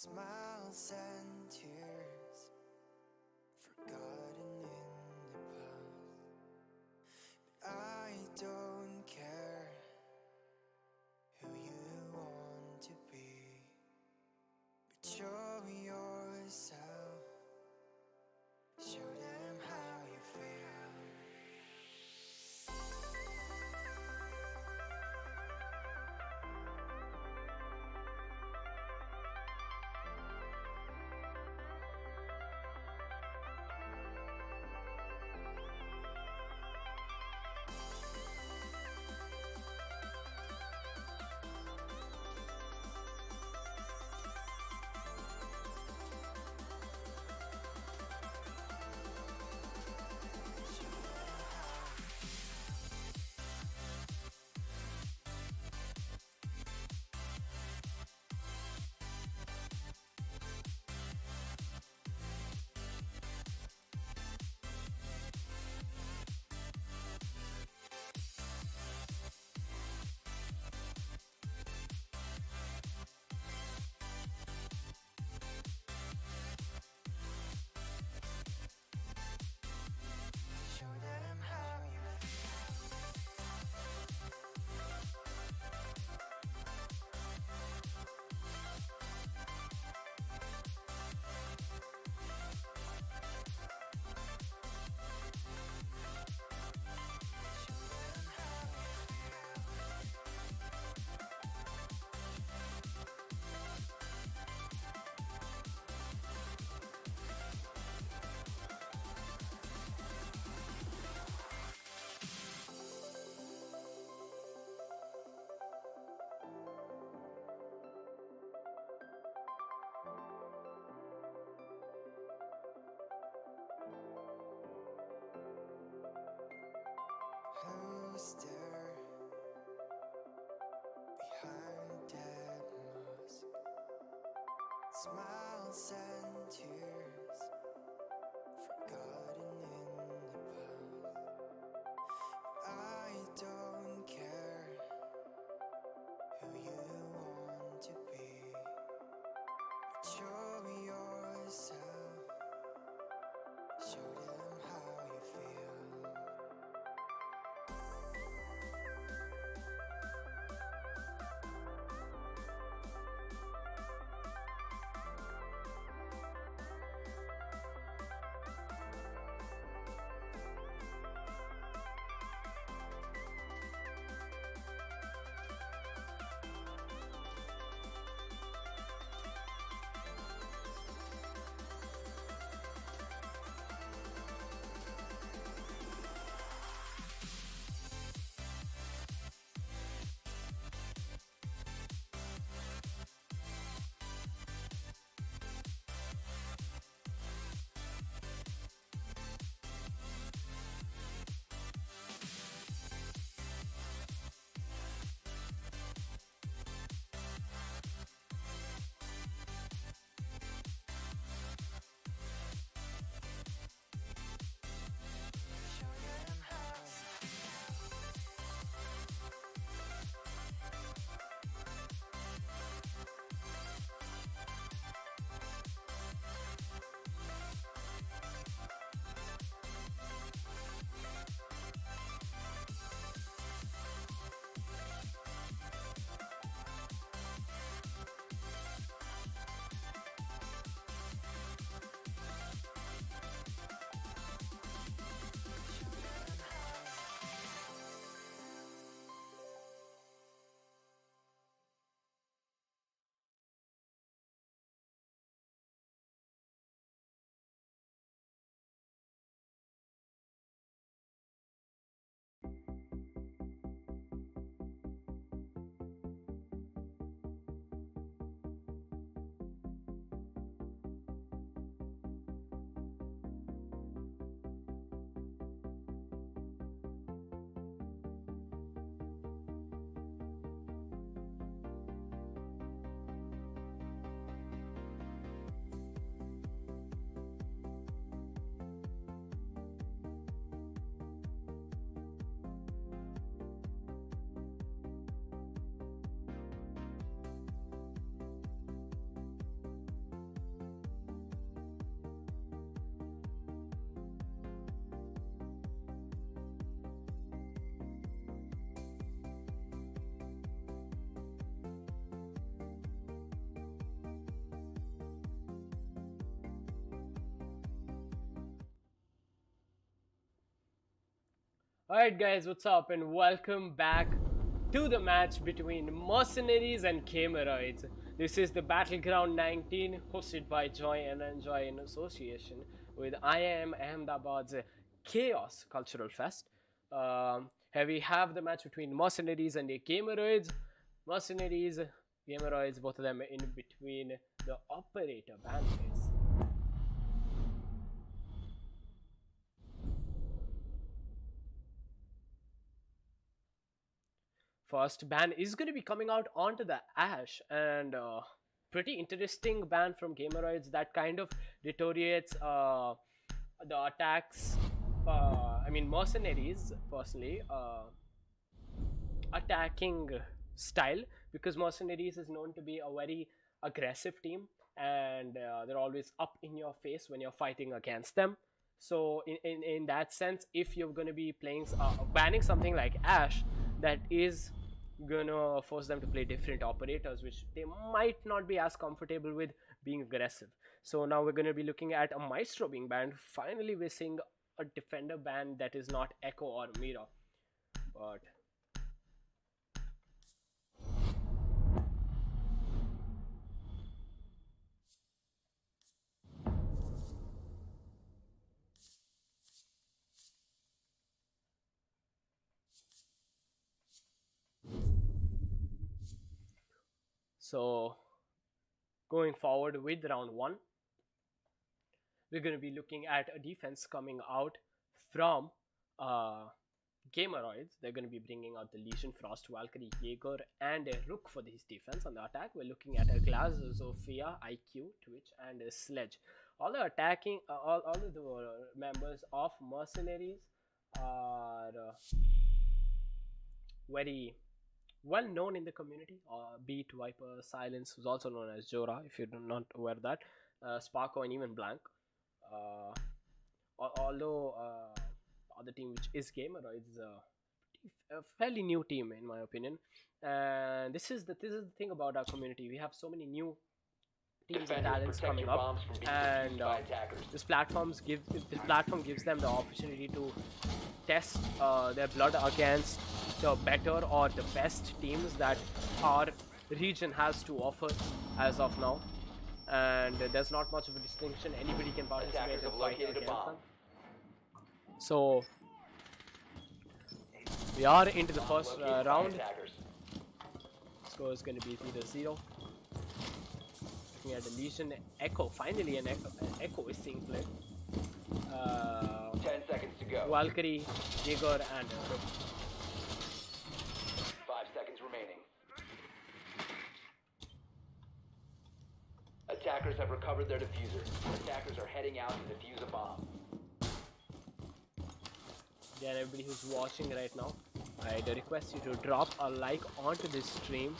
Smiles and tears forgotten in the past. But I don't care who you want to be, but show yourself, show them how you feel. Show them how you who's there behind that mask? Smiles and tears forgotten in the past. I don't care who you want to be, but show yourself, show them how you feel. Alright, guys, what's up, and welcome back to the match between Mercenaries and Gam'O'Verse. This is the Battleground 19, hosted by JOYNNJOY in association with IIM-Ahmedabad's Chaos Cultural Fest. Here we have the match between Mercenaries and the Gam'O'Verse. Mercenaries, Gam'O'Verse, both of them in between the operator ban phase. First ban is going to be coming out onto the Ash, and pretty interesting ban from Gam'O'Verse that kind of deteriorates the attacks. I mean, Mercenaries personally attacking style, because Mercenaries is known to be a very aggressive team, and they're always up in your face when you're fighting against them. So in that sense, if you're going to be playing banning something like Ash, that is gonna force them to play different operators, which they might not be as comfortable with being aggressive. So now we're going to be looking at a Maestro being banned. Finally, we're seeing a defender ban that is not Echo or Mira. But so going forward with round 1, we're going to be looking at a defense coming out from Gam'O'Verse. They're going to be bringing out the Legion, Frost, Valkyrie, Jaeger, and a Rook for this defense. On the attack, we're looking at a Glass, Zofia, IQ, Twitch, and a Sledge. All the attacking, all of the members of Mercenaries are very well known in the community. Beat, Viper, Silence, who's also known as Jora, if you're not aware of that, Sparko, and even Blank. Although the team, which is Gam'O'Verse, is a fairly new team in my opinion, and this is the thing about our community. We have so many new teams and talents coming up, and this platform gives them the opportunity to test their blood against the better or the best teams that our region has to offer as of now. And there's not much of a distinction. Anybody can participate and fight against them. So we are into the first round. Score is going to be 0-0. Looking at the Legion, Echo. Finally, an Echo is seeing play. 10 seconds to go. Valkyrie, Jaeger, and 5 seconds remaining. Attackers have recovered their diffuser. Attackers are heading out to defuse a bomb. again, everybody who's watching right now, I'd request you to drop a like onto this stream.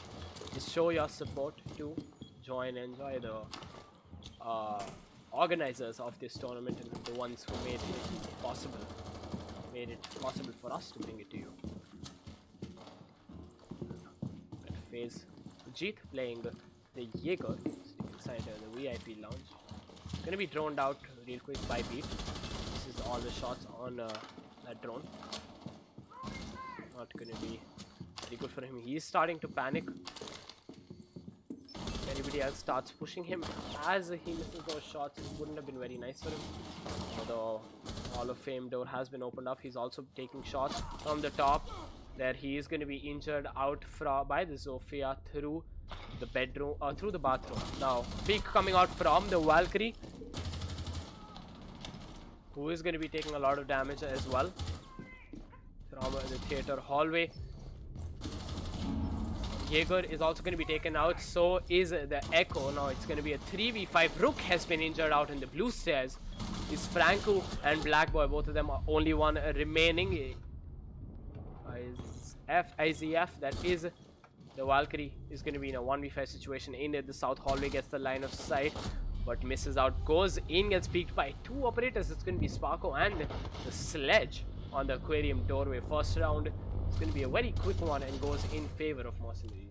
Just show your support to JOYNNJOY, the organizers of this tournament and the ones who made it possible for us to bring it to you. Phase Jeet playing the Jaeger inside the VIP lounge. Gonna be droned out real quick by Beat. This is all the shots on that drone. Not gonna be very good for him. He's starting to panic. If anybody else starts pushing him as he misses those shots, it wouldn't have been very nice for him. Although Hall of Fame door has been opened up, he's also taking shots from the top. There he is going to be injured out by the Zofia through the bedroom, through the bathroom. Now, peek coming out from the Valkyrie, who is going to be taking a lot of damage as well from the theater hallway. Jaeger is also going to be taken out, so is the Echo. Now it's going to be a 3v5. Rook has been injured out in the blue stairs. Is Franco and Black Boy, both of them are only one remaining. IZF, that is the Valkyrie, is going to be in a 1v5 situation in it. The south hallway gets the line of sight but misses out, goes in, gets peeked by two operators. It's going to be Sparko and the Sledge on the aquarium doorway. First round is going to be a very quick one and goes in favor of Mercenaries.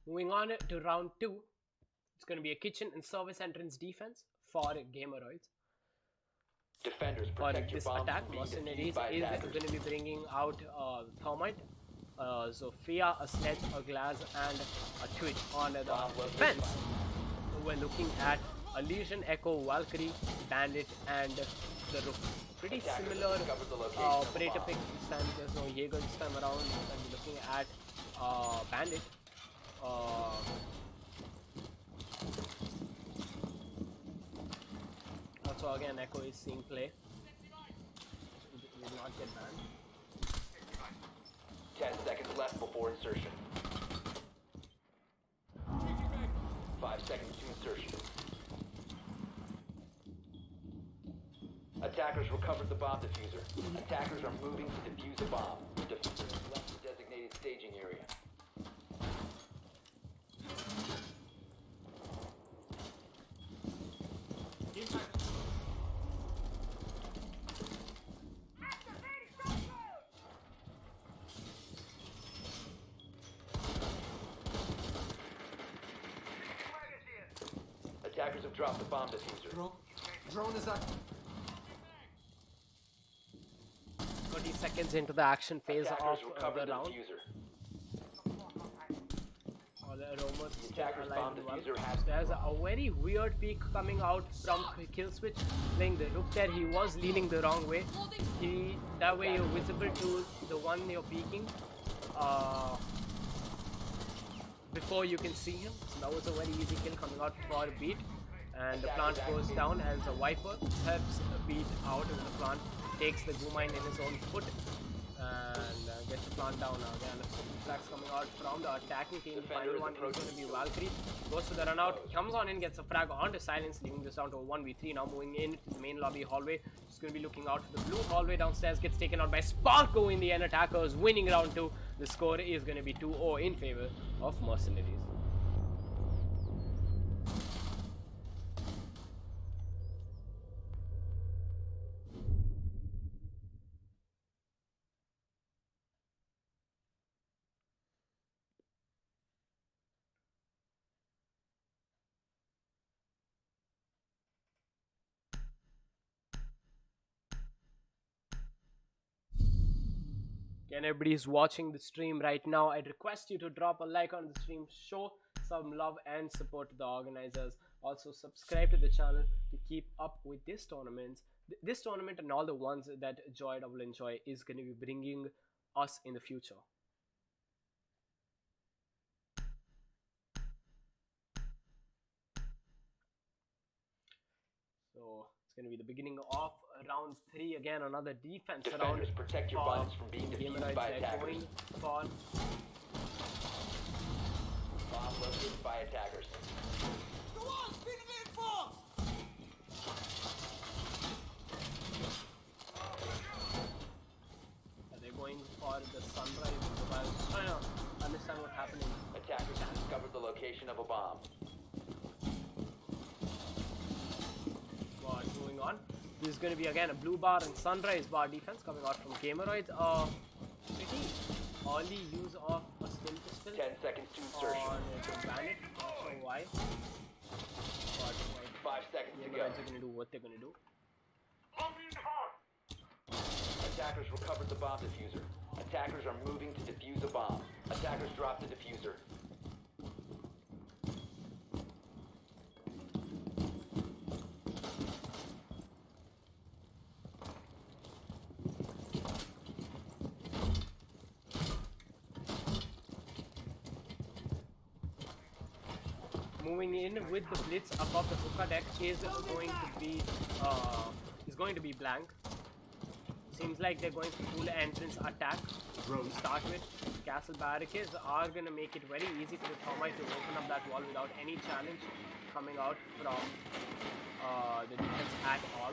Moving on to round 2. It's going to be a kitchen and service entrance defense for Gam'O'Verse. Defenders, For protect your this bombs attack, from being Mercenaries defused by is attackers. going to be bringing out Thermite, Sophia, a Sledge, a Glass, and a Twitch on the defense. So we're looking at a Legion, Echo, Valkyrie, Bandit, and the Rook. Pretty similar operator pick this time. There's no Jaeger this time around. And we're looking at Bandit. Also again, Echo is seeing play. Will not get banned. 10 seconds left before insertion. 5 seconds to insertion. Attackers recovered the bomb diffuser. Attackers are moving to defuse a bomb. Diffuser has left the designated staging area. Attackers have dropped the bomb diffuser. Drone is active. 30 seconds into the action phase Attackers of recovered the the round. diffuser. All the Romans still Attackers alive bomb and well. diffuser has There's a very weird peek coming out from Killswitch playing the Rook there. He was leaning the wrong way. That way you're visible to the one you're peeking before you can see him. So that was a very easy kill coming out for a beat. And the plant goes down as a Viper helps a beat out as the plant takes the Goo mine in his own foot and gets the plant down. Again, flags coming out from the attacking team. The final one is going to be Valkyrie. Goes to the run out, comes on in, gets a frag onto Silence, leaving this down to a 1v3. Now moving in to the main lobby hallway. Just going to be looking out for the blue hallway downstairs. Gets taken out by Sparko in the end. Attackers winning round 2. The score is going to be 2-0 in favor of Mercenaries. And everybody's watching the stream right now, I'd request you to drop a like on the stream, show some love and support to the organizers. Also subscribe to the channel to keep up with this tournament and all the ones that JOYNNJOY is going to be bringing us in the future. So it's going to be the beginning of round 3 again, another defense round. Defenders, protect your bombs from being defused by attackers. Bomb located by attackers. Go on, spin him in fast! They're going for the sunrise. I don't understand what's happening. Attackers have discovered the location of a bomb. But moving on, this is going to be again a blue bar and sunrise bar defense coming out from Gam'O'Verse. Pretty early use of a still pistol 10 seconds to insertion. on the Bandit. Not sure why. But 5 seconds to go. Gam'O'Verse are going to do what they're going to do. Attackers recovered the bomb diffuser. Attackers are moving to defuse a bomb. Attackers dropped the diffuser. Moving in with the blitz above the hookah deck is going to be blank. Seems like they're going for full entrance attack to start with. Castle barricades are going to make it very easy for the Thermite to open up that wall without any challenge coming out from the defense at all.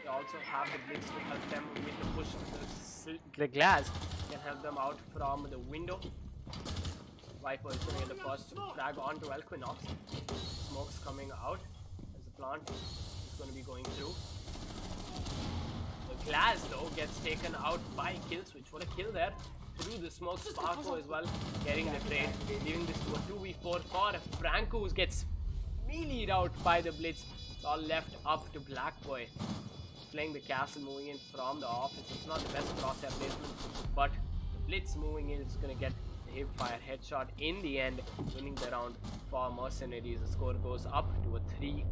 They also have the blitz to help them with the push. The glass can help them out from the window. Viper is going to get the first frag onto Equinox. Smoke's coming out as the plant is going to be going through. The glass though gets taken out by Killswitch. What a kill there. through the smoke. Sparko as well getting the trade, leaving this to a 2v4 for Franco, who gets mealeed out by the Blitz. It's all left up to Black Boy. Playing the castle, moving in from the office. It's not the best crosshair placement, but the Blitz moving in is going to get the hip fire headshot in the end, winning the round for Mercenaries. The score goes up to a 3-0.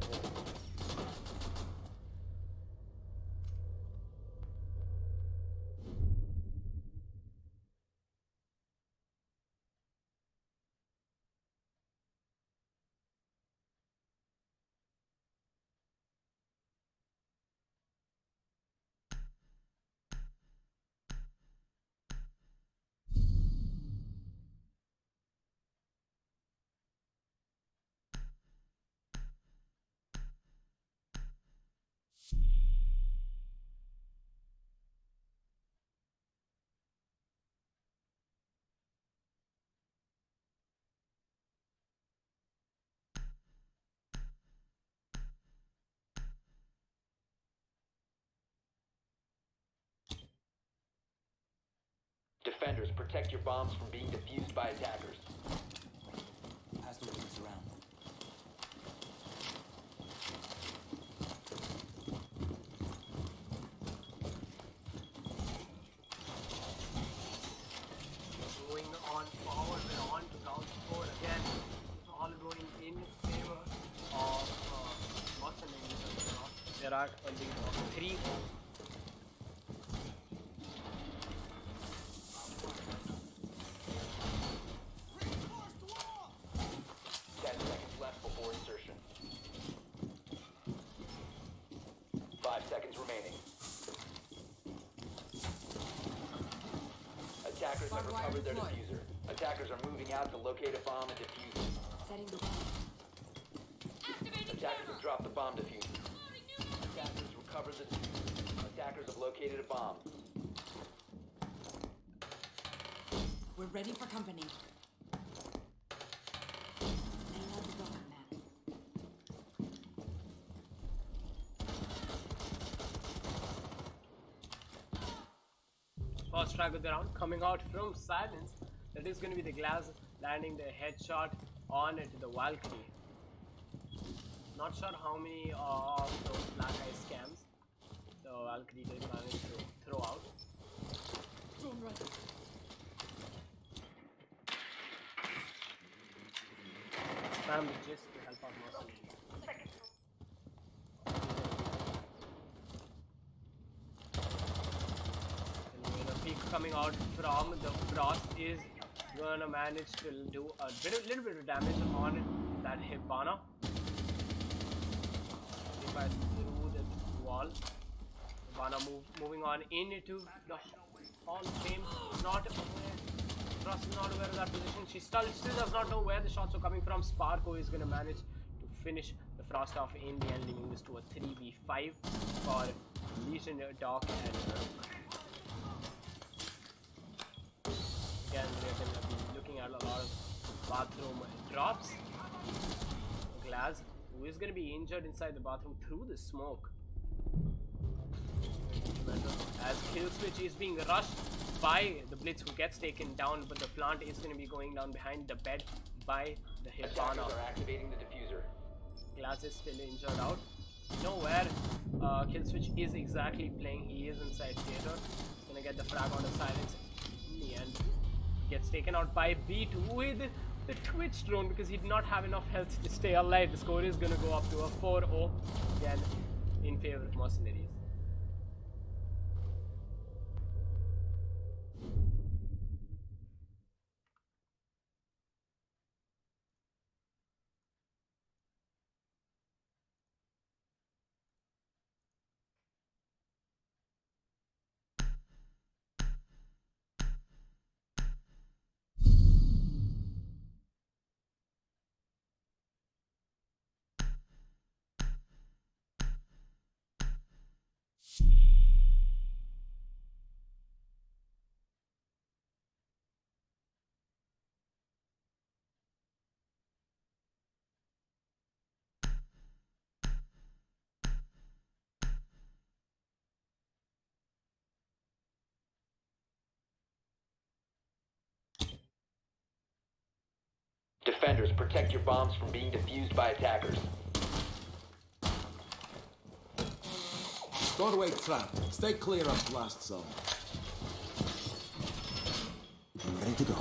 Defenders, protect your bombs from being defused by attackers. Pass the weapons around. Going on forward and on to round 4 again. It's all going in favor of Mercenaries. There are a lead of 3. 10 seconds left before insertion. 5 seconds remaining. Attackers have Barbed wire recovered their deployed. diffuser. Attackers are moving out to locate a bomb and defuse it. Setting the bomb. Attackers have dropped the bomb diffuser. Attackers recovered the diffuser. Attackers have located a bomb. We're ready for company. Laying out the rocket man. First strike of the round coming out from silence. That is going to be the Glass landing the headshot on it to the Valkyrie. Not sure how many of those black eye scams the Valkyrie did manage to throw out. Drone run. Spam the gist to help out Mercenaries. And the peak coming out from the Frost is gonna manage to do a little bit of damage on that Hibana. If I through the wall, Hibana moving on into the Hall of Fame. Not aware. Frost is not aware of that position. She still does not know where the shots are coming from. Sparko is gonna manage to finish the Frost off in the end, leaving this to a 3v5 for Legion, Doc, and again, we're gonna be looking at a lot of bathroom drops. Glass, who is gonna be injured inside the bathroom through the smoke. As kill switch is being rushed by the Blitz, who gets taken down, but the plant is going to be going down behind the bed by the Attackers Hibana. are activating the diffuser. Glass is still injured out. Know where kill switch is exactly playing. He is inside theater. He's going to get the frag on the silence. In the end, gets taken out by B2 with the Twitch drone because he did not have enough health to stay alive. The score is going to go up to a 4-0 again in favor of Mercenaries. Defenders, protect your bombs from being defused by attackers. Doorway trap. Stay clear of blast zone. Ready to go.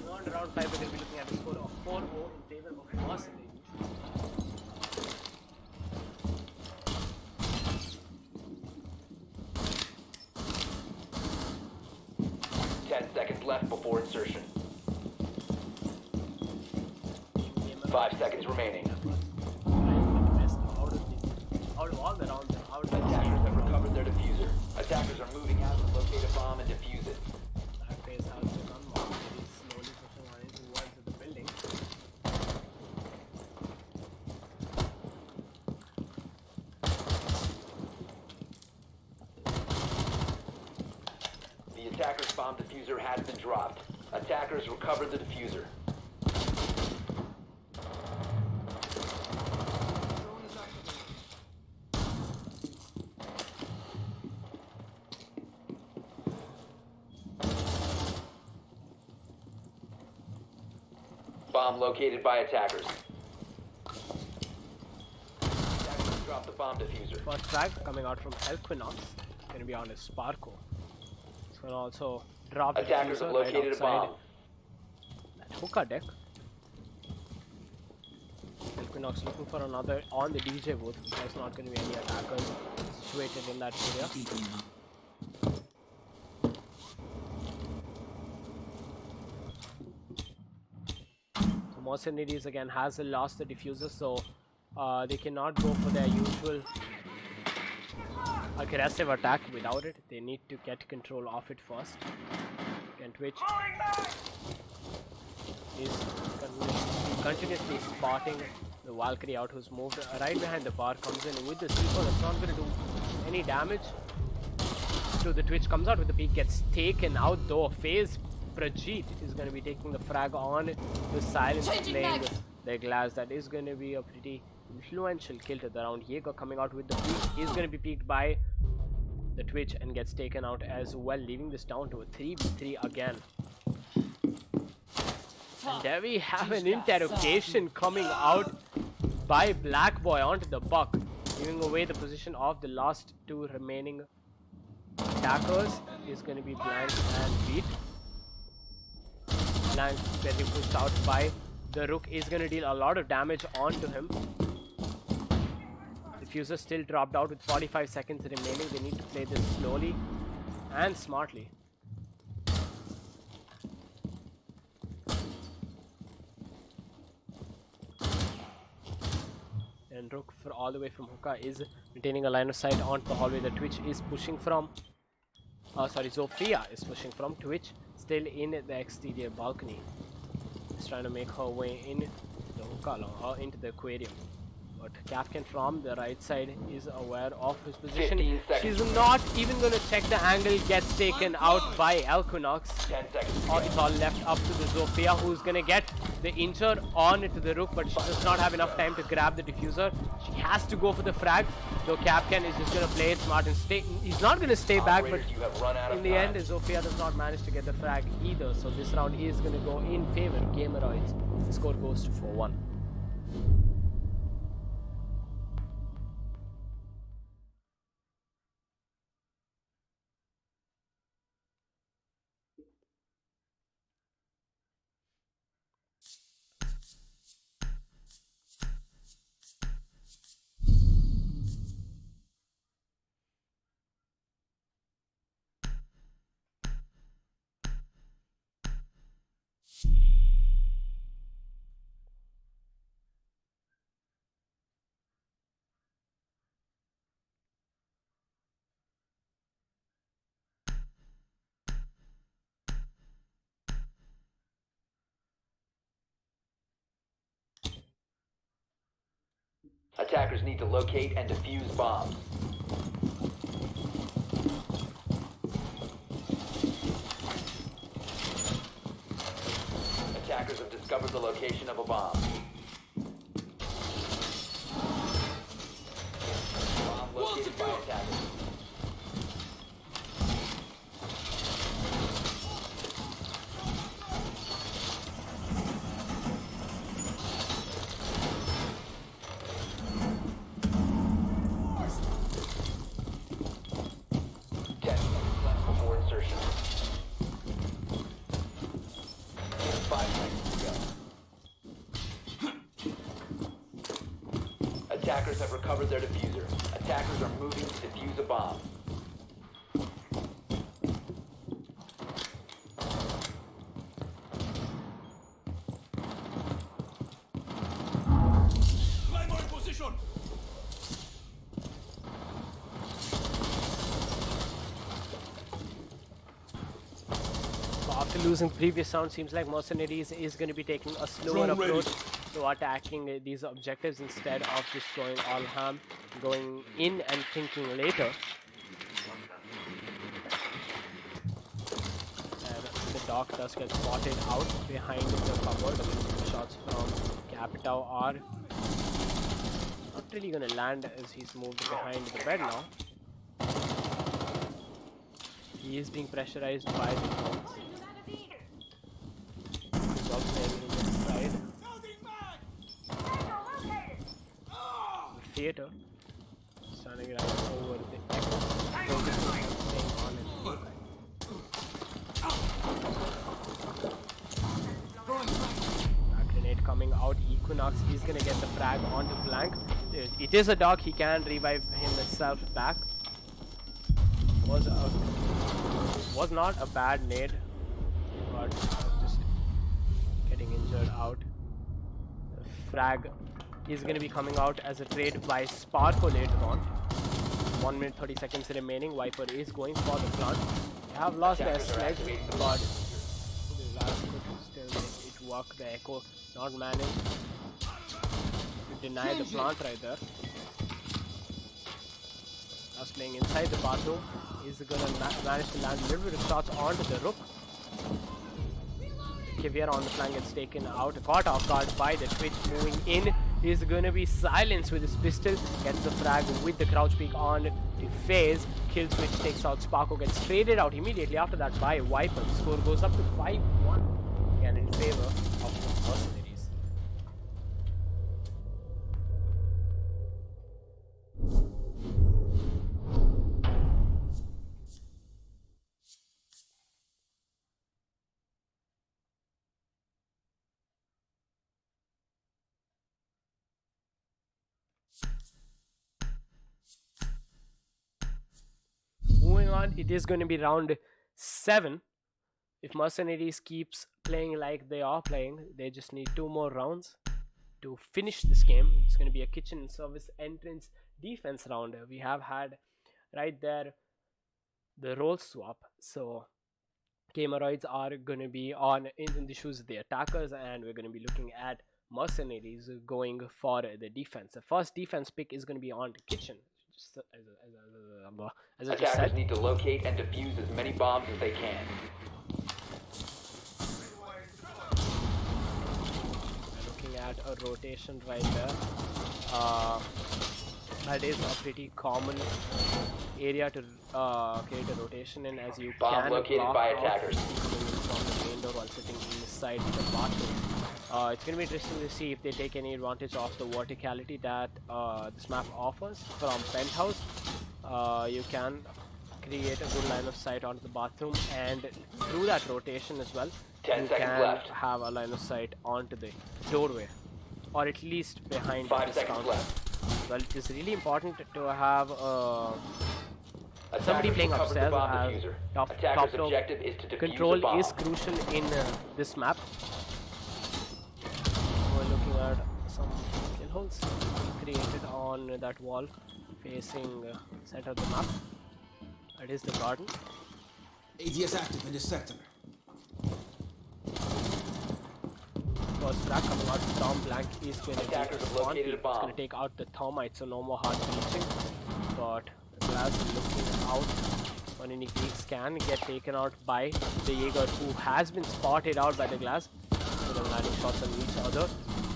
Around round 5, we're going to be looking at a score of 4-0 in favor of Mercenaries. 10 seconds left before insertion. 5 seconds remaining. Out of all the rounds, out of the Attackers have recovered their diffuser. Attackers are moving out to locate a bomb and defuse it. that phase has been unmarked. It is slowly pushing on into towards the building. The attacker's bomb diffuser has been dropped. Attackers recovered the diffuser. Bomb located by attackers. Attackers dropped the bomb diffuser. First frag coming out from Equinox. Going to be on his Sparko. It's going to also drop the Attackers have diffuser right located a bomb. outside that hookah deck. Equinox looking for another on the DJ booth. There's not going to be any attackers situated in that area. So Mercenaries again has lost the diffuser, so they cannot go for their usual aggressive attack without it. They need to get control of it first. Again, Twitch is continuously spotting the Valkyrie out, who's moved right behind the bar, comes in with the C4. That's not going to do any damage to the Twitch. Comes out with the peak, gets taken out though. FaZe Prajit is going to be taking the frag on the silence, playing the glass. That is going to be a pretty influential kill to the round. Jaeger coming out with the peak is going to be peaked by the Twitch and gets taken out as well, leaving this down to a 3v3 again. And there we have an interrogation coming out by Black Boy onto the buck, giving away the position of the last two remaining attackers. Is going to be Blank and Beat. Blank getting pushed out by the Rook is going to deal a lot of damage onto him. Diffuser still dropped out with 45 seconds remaining. They need to play this slowly and smartly. And Rook for all the way from hookah is maintaining a line of sight onto the hallway that Twitch is pushing from. Zofia is pushing from. Twitch still in the exterior balcony. She's trying to make her way in the hookah into the aquarium. But Capcan from the right side is aware of his position. 15 seconds. She's not even going to check the angle. Gets taken out by Equinox. 10 seconds. It's all left up to the Zofia, who's going to get the injure on to the Rook, but she does not have enough time to grab the diffuser. She has to go for the frag, though Capcan is just going to play it smart and stay. He's not going to stay back, but Operators, you have run out of in the time. end, Zofia does not manage to get the frag either. So this round is going to go in favor of Gam'O'Verse. The score goes to 4-1. Attackers need to locate and defuse bombs. Attackers have discovered the location of a bomb. Bomb located by attackers. 5 seconds to go. Attackers have recovered their diffuser. Attackers are moving to defuse a bomb. Climber in position! So after losing previous round, seems like Mercenaries is going to be taking a slower Drone ready. approach to attacking these objectives instead of destroying all ham, going in and thinking later. And the dock does get spotted out behind the cupboard. Shots from Capitao are not really going to land as he's moved behind the bed now. He is being pressurized by the drones. He's also playing inside the theater. Standing right over the echo. Staying on his feet. That grenade coming out. Equinox is gonna get the frag onto flank. It is a dog, he can revive himself back. Was not a bad nade, but just getting injured out. The frag is going to be coming out as a trade by Sparko later on. 1 minute 30 seconds remaining. Viper is going for the plant. They have lost their leg, but the last could still make it work. The Echo not managed to deny the plant right there. Just playing inside the bathroom. Is gonna manage to land a little bit of shots onto the rook. Kivier on the flank gets taken out, caught off guard by the Twitch moving in. He's gonna be silenced with his pistol, gets the frag with the crouch peek on to phase. Kill switch takes out Sparko, gets traded out immediately after that by Viper. The score goes up to 5-1 again in favor of the Mercenaries. Moving on, it is going to be round 7. If Mercenaries keeps playing like they are playing, they just need 2 more rounds to finish this game. It's going to be a kitchen and service entrance defense round. We have had right there the role swap. So Gam'O'Roids are going to be on in the shoes of the attackers, and we're going to be looking at Mercenaries going for the defense. The first defense pick is going to be on the kitchen. Just as I just Attackers said. need to locate and defuse as many bombs as they can. Looking at a rotation right there. That is a pretty common area to create a rotation in, as you Bomb can located block by out attackers. from the main door while sitting inside the bathroom. It's going to be interesting to see if they take any advantage of the verticality that this map offers. From Penthouse, you can create a good line of sight onto the bathroom, and through that rotation as well, 10 you seconds can left. have a line of sight onto the doorway, or at least behind 5 this seconds counter. left. Well, it is really important to have somebody Attackers playing recovered the upstairs bomb as diffuser. top Attackers' row objective is to defuse the control bomb. is crucial in this map. We're looking at some kill holes created on that wall facing center of the map. That is the garden. ADS active in this sector. First frag coming out from blank is going to be Attackers have on located peak. a It's bomb. going to take out the thermite, so no more hard breaching. But the glass looking out on any peaks can get taken out by the Jaeger, who has been spotted out by the glass. So they're landing shots on each other.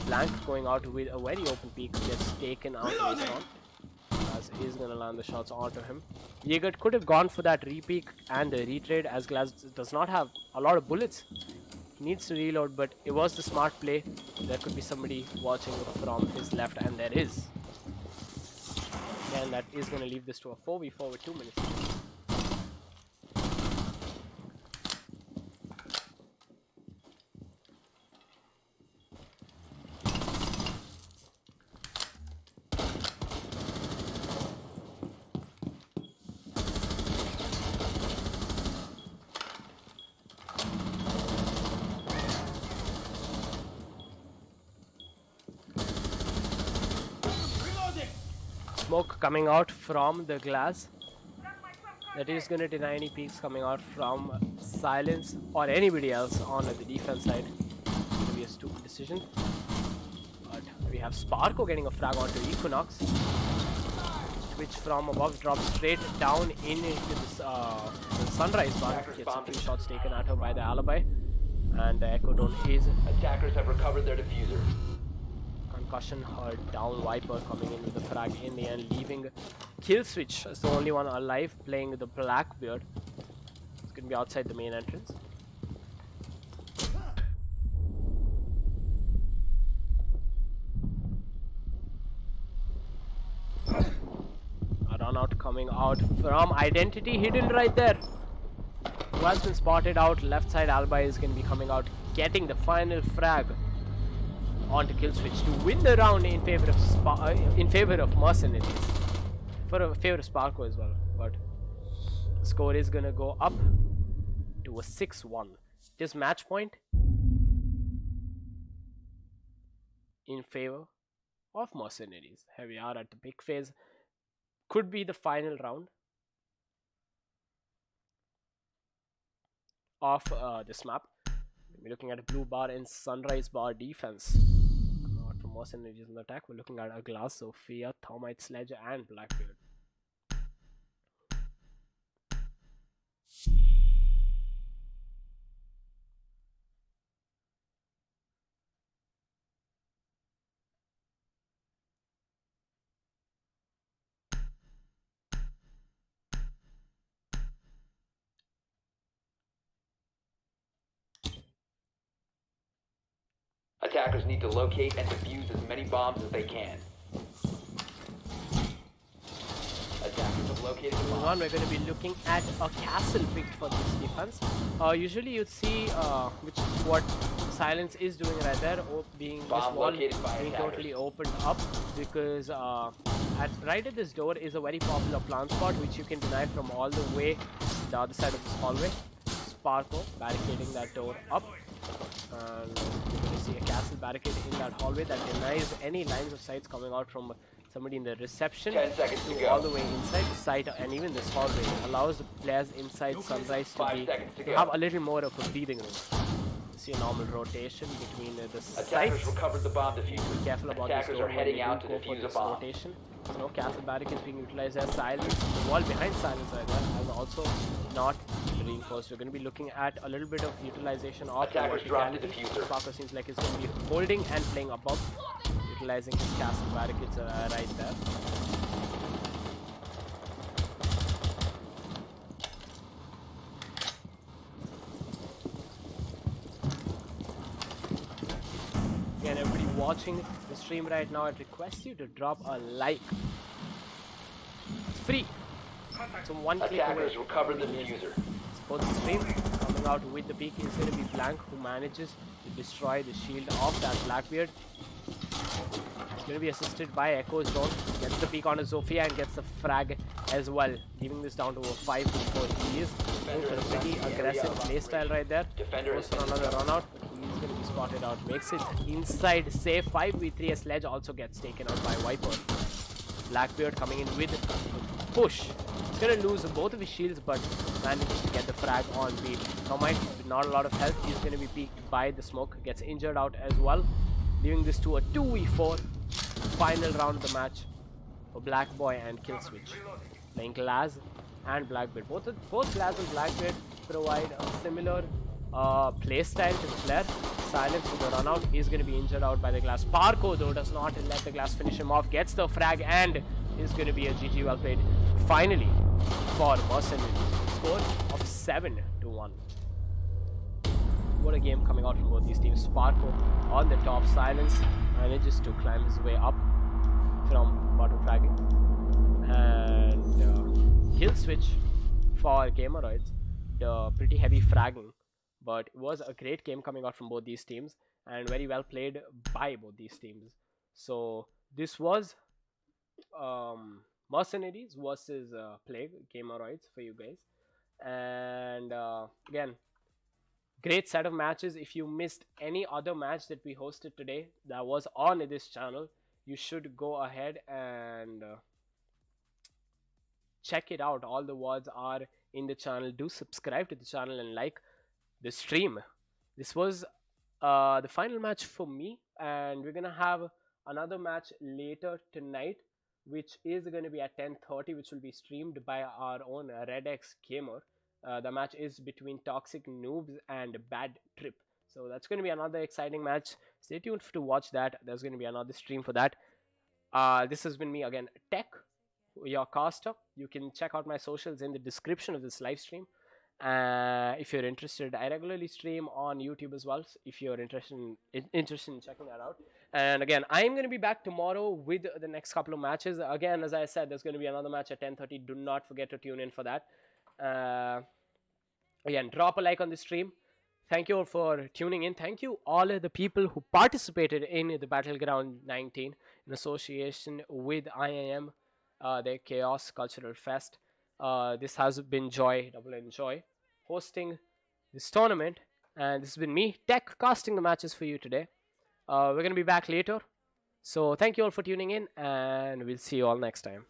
Blank going out with a very open peak, gets taken out later on. Glass is going to land the shots onto him. Jaeger could have gone for that repeak and the retrade, as Glass does not have a lot of bullets. He needs to reload, but it was the smart play. There could be somebody watching from his left, and there is. And that is going to leave this to a 4v4 with 2 minutes. smoke coming out from the glass. That is going to deny any peeks coming out from Silence or anybody else on the defense side. It's going to be a stupid decision. But we have Sparko getting a frag onto Equinox. Twitch from above drops straight down into the Sunrise bar. Gets a few shots taken at her by the Alibi. And the Echo Drone is... Attackers have recovered their diffuser. Concussion, her down Viper coming in with the frag in the end, leaving Killswitch as the only one alive playing the Blackbeard. It's going to be outside the main entrance. A run out coming out from Identity, hidden right there. Who has been spotted out? Left side Alibi is going to be coming out, getting the final frag onto Killswitch to win the round in favor of Mercenaries. For a favor of Sparko as well. But the score is going to go up to a 6-1. This match point in favor of Mercenaries. Here we are at the big phase. Could be the final round of this map. We're looking at a blue bar and Sunrise bar defense. Coming out from Mercenaries in the attack. We're looking at a Glass, Sophia, Thermite Sledge, and Blackbeard. Attackers need to locate and defuse as many bombs as they can. Attackers have located the bomb. We're going to be looking at a castle picked for this defense. Usually you'd see what Silence is doing right there, being Bomb this wall located by being attackers. totally opened up, because right at this door is a very popular plant spot which you can deny from all the way the other side of this hallway. Sparko barricading that door up. And you're going to see a castle barricade in that hallway that denies any lines of sights coming out from somebody in the reception 10 seconds to go. all the way inside the site, and even this hallway allows the players inside Sunrise to 5 seconds to go. have a little more of a breathing room. See a normal rotation between the Attackers sites. recovered the bomb Be diffuser. careful about Attackers this are door when heading you out do to go for defuse a this bomb. rotation. There's no castle barricades being utilized as Silence. The wall behind Silence right there has also not reinforced. We're going to be looking at a little bit of utilization of Attackers dropped the verticality. diffuser. Sparko seems like he's going to be holding and playing above, utilizing his castle barricades right there. Again, everybody watching the stream right now, I'd request you to drop a like. It's free. So one click away. Attackers recovered the diffuser. Both the stream coming out with the peak is going to be Blank, who manages to destroy the shield of that Blackbeard. It's going to be assisted by Echo's drone. Gets the peak on a Zofia and gets the frag as well, leaving this down to a 5-4. He is going for a pretty aggressive playstyle right there. Defender Goes has for another run out, but he's going to be spotted out. Makes it inside safe. 5v3. A Sledge also gets taken out by Viper. Blackbeard coming in with a push. He's going to lose both of his shields, but manages to get the frag on beat. Thermite with not a lot of health. He's going to be peeked by the smoke. Gets injured out as well, leaving this to a 2v4. Final round of the match for Black Boy and Killswitch. Playing Glass and Blackbeard. Both Glass and Blackbeard provide a similar playstyle to the player. Silence with the run out. He's going to be injured out by the Glass. Sparko though does not let the Glass finish him off. Gets the frag and is going to be a GG well played. Finally for Mercenaries. Score of 7-1. What a game coming out from both these teams. Sparko on the top. Silence manages to climb his way up from bottom fragging. And Killswitch for Gam'O'Verse. Pretty heavy fragging. But it was a great game coming out from both these teams, and very well played by both these teams. So this was Mercenaries versus Plague Gam'O'Verse for you guys. And again, great set of matches. If you missed any other match that we hosted today that was on this channel, you should go ahead and check it out. All the words are in the channel. Do subscribe to the channel and like the stream. This was the final match for me, and we're gonna have another match later tonight, which is going to be at 10:30, which will be streamed by our own RedX Gamer. The match is between ToxicNoobs and Bad Trip. So that's going to be another exciting match. Stay tuned to watch that. There's going to be another stream for that. This has been me again, Tech, your caster. You can check out my socials in the description of this live stream. If you're interested, I regularly stream on YouTube as well. So if you're interested in checking that out. And again, I'm going to be back tomorrow with the next couple of matches. Again, as I said, there's going to be another match at 10:30. Do not forget to tune in for that. Again, drop a like on the stream. Thank you all for tuning in. Thank you all the people who participated in the Battleground 19 in association with IIM, the Chaos Cultural Fest. This has been JOYNNJOY hosting this tournament, and this has been me, Tech, casting the matches for you today. We're going to be back later. So thank you all for tuning in, and we'll see you all next time.